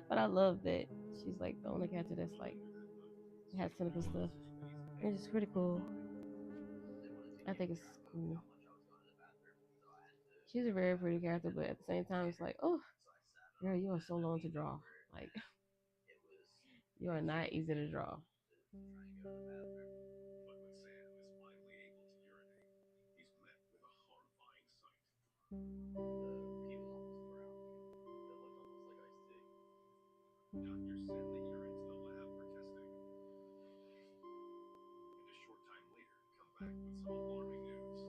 But I love that she's like the only cat that's like After that night, has Sam tentacle stuff. realizes that he's It's just actually pretty cool. fine. They wanted to I keep think it's track of cool. how much I was going to the bathroom, so I had to She's a go to the very pretty bathroom character, in but at the same time, it's like, tandem. oh, So I sat on girl, the you are bed so and I long to leaned draw. over, Like, and it was you are not easy to draw. trying to go to the bathroom. But when Sam is finally able to urinate, he's met with a horrifying sight. The pee was almost brown. It looked almost like iced tea. Doctors send the urine to the lab for testing, and a short time later come back with some alarming news.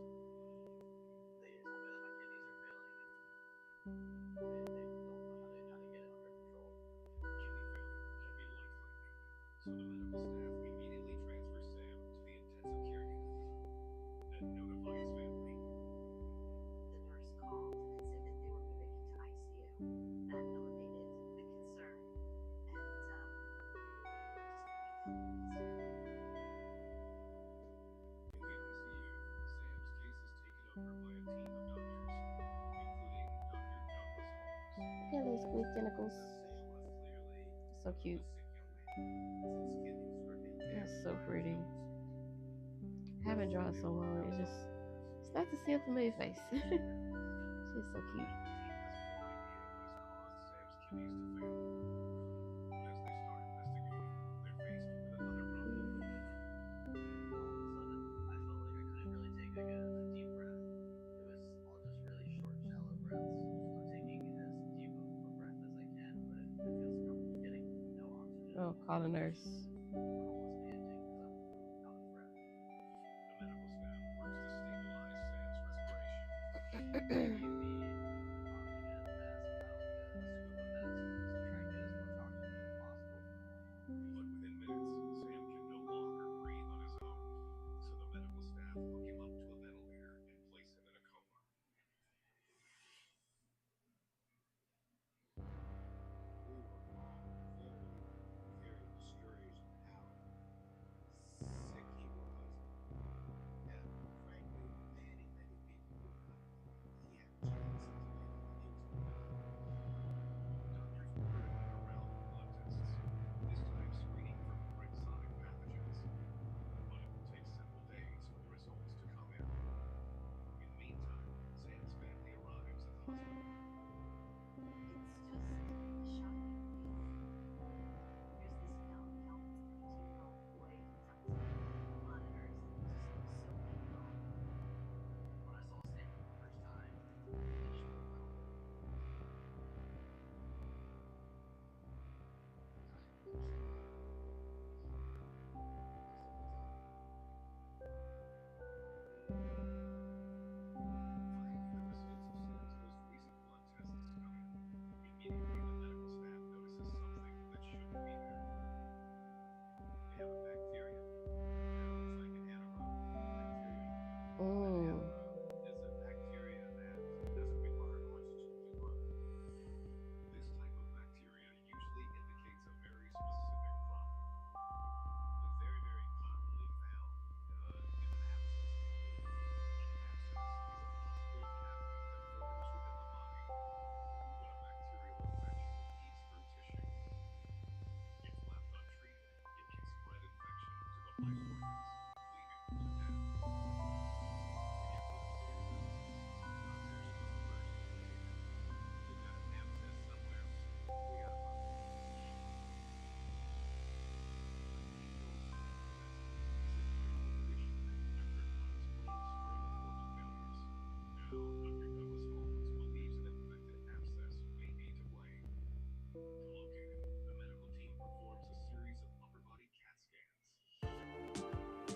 with tentacles. Sam was clearly So cute. a sick young man. Since Kitty was working That's every so part of his pretty. illness, I haven't drawn they so were long. house It's volunteers. nice to see a familiar face. She's so The cute. medical team has no idea what has caused Sam's kidneys to fail. But as they start investigating, they're faced with another problem. All of a sudden, I felt like I couldn't really take a deep breath. It was all just really short, shallow breaths. I'm taking as deep of a breath as I can, but it feels like I'm getting no oxygen. Oh, call a nurse. I'm almost panting because I'm out of breath. The medical staff works to stabilize Sam's respiration. They gave me oxygen mask, about like a scuba vest, just to try and get as much oxygen as possible. But within minutes, Sam can no longer breathe on his own. So the medical staff hook him up to a ventilator and place him in a coma. We were all very, very discouraged at how sick he was. And frankly, many people thought he had a chance to live and he was going to die. Doctors ordered another round of blood tests, this time screening for exotic pathogens. But it will take several days for the results to come in. In the meantime, Sam's family arrives at the hospital. It's just a shocking news. There's this young, almost 13-year-old boy who's on his monitors and just looks so weak and all. When I saw Sam for the first time, I just broke my heart. Time moves by, as the time. Finally, the results of Sam's most recent blood tests come in. Immediately, the medical staff notices something that shouldn't be there. They have a bacteria that looks like an anaerobe bacteria. An Mm. anaerobe is a bacteria that doesn't require oxygen to grow. This type of bacteria usually indicates a very specific problem, but very commonly found in an abscess tissue. An abscess is a possible cavity that forms within the body when a bacterial infection eats through tissue. If left untreated, it can spread infection to the vital organs, leading to death. To get rid of Sam's abscess, doctors must first locate it. You've got an abscess somewhere. We gotta find it. The team goes through the process of specifically locating an unexplained string of organ failures. Now, Dr. Douglas Holmes believes an infected abscess may be to blame. To locate it, the medical team performs a series of upper body CAT scans.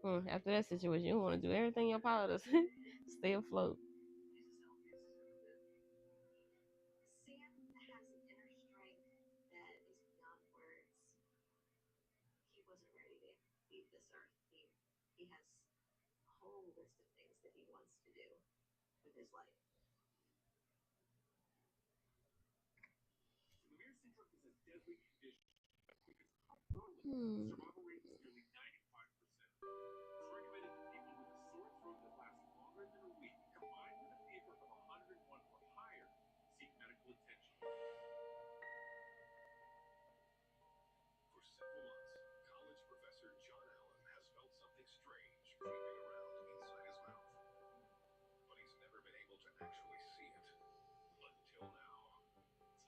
After that situation, you want to do everything in your power to stay afloat. Sam has an inner strength that is beyond words. He wasn't ready to leave this earth. He has a whole list of things that he wants to do with his life. Severe syndrome is a deadly condition that quickens early. Hmm. Survival rate is nearly 95%. It's recommended that people with a sore throat that lasts longer than a week, combined with a fever of 101 or higher, seek medical attention. For several months, college professor John Allen has felt something strange creeping around inside his mouth. But he's never been able to actually see it. Until now. So I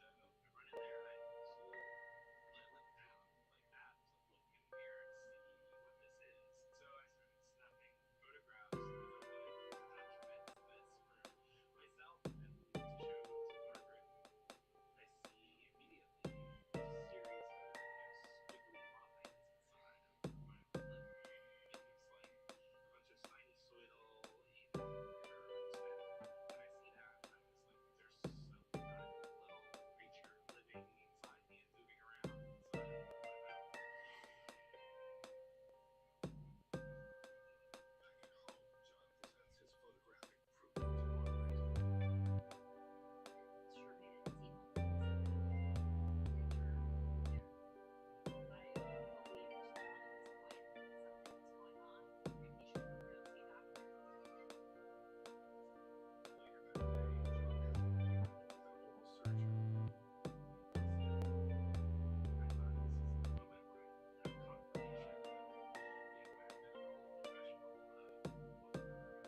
run in there and I look down like that, to look in the mirror to see what this is. So I started snapping photographs because I wanted to document this for myself and to show to Margaret. I see immediately a series of squiggly lines inside of my upper lip. It looks like a bunch of sinusoidal nerves, and when I see that, I'm just like, there's some tiny little creature living inside me and moving around inside of my mouth. Back at home, John presents his photographic proof to Margaret. Sure made it seem like this creature. Yeah. I believed John at this point that something was going on and he should go see a doctor. Later that day,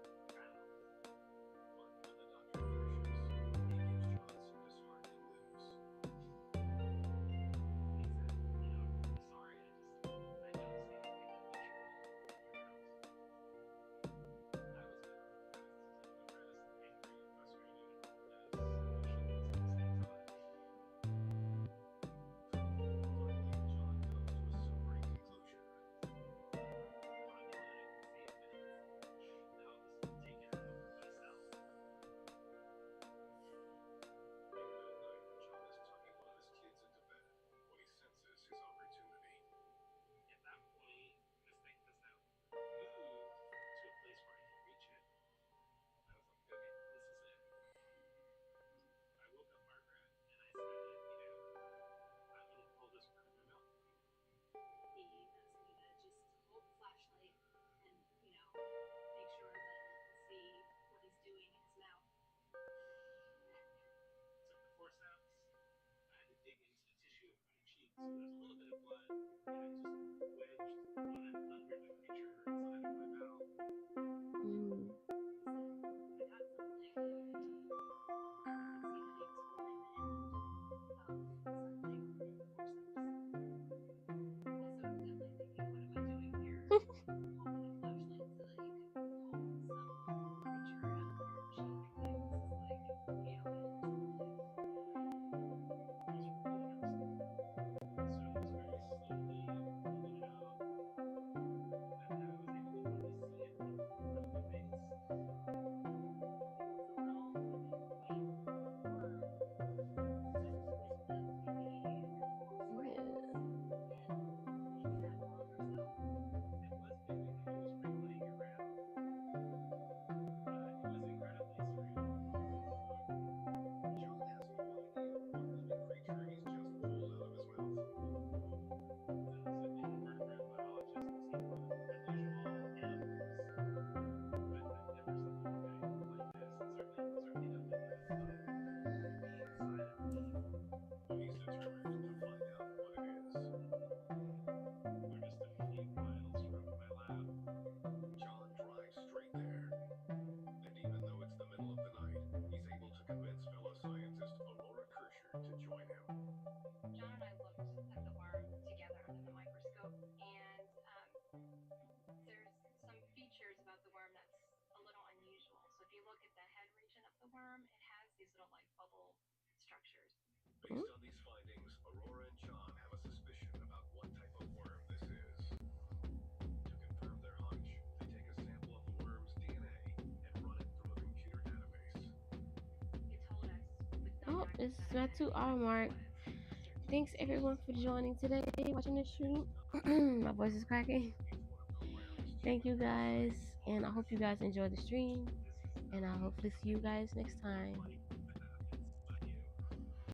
John has an appointment with an oral surgeon. So I thought this is the moment where I have confirmation that being my medical professional what I had found. But when the doctor finishes, he gives John some disheartening news. He said, I'm really sorry, I don't see anything unusual in your mouth. I was depressed, angry, frustrated, all of those emotions at the same time. Finally, John comes to a sobering conclusion. Finally letting the same meds. Now I'll just take it out myself. Later that night, John is tucking one of his kids into bed when he senses his opportunity. At that point, this thing has now moved to a place where I can reach it. I was like, okay, this is it. I woke up Margaret and I said, I'm going to pull this part of my mouth out. He asked me to just hold the flashlight and, make sure that you can see what he's doing in his mouth. Took the forceps. I had to dig into the tissue of my cheek, so there's a little bit of blood, and I just wedged one end under the creature inside of my mouth. Mm. He said, I got something. And you could see that he was holding the end of something in the forceps. Also, evidently thinking, what am I doing here? Holding a flashlight so that you can hold some creature out of your cheek. Like, this is like alien or something. It was really unexpected. So I was very slowly pulling it out, and I was able to really see it like on my face. It was a little white worm that lived up maybe 4 foot Yeah. and maybe that long or so. It was big, like it was wriggling around, but it was incredibly surreal. John has no idea what living creature he's just pulled out of his mouth. As an invertebrate biologist, I've seen a lot of unusual animals, but I've never seen anything like this, and certainly nothing that I thought could be inside of me. But he's determined to find out what it is. We're just a few miles from my lab. John drives straight there. And even though it's the middle of the night, he's able to convince fellow scientist Aurora Kirscher to join him. John and I looked at the worm together under the microscope, and there's some features about the worm that's a little unusual. So if you look at the head region of the worm, it has these little like bubble structures. Based on these findings, Aurora and John have a suspicion about what type of worm this is. To Oh, it's my 2 hour mark. Thanks everyone for joining today, watching the stream. My voice is cracking. Thank you guys, and I hope you guys enjoy the stream, and I'll hopefully see you guys next time.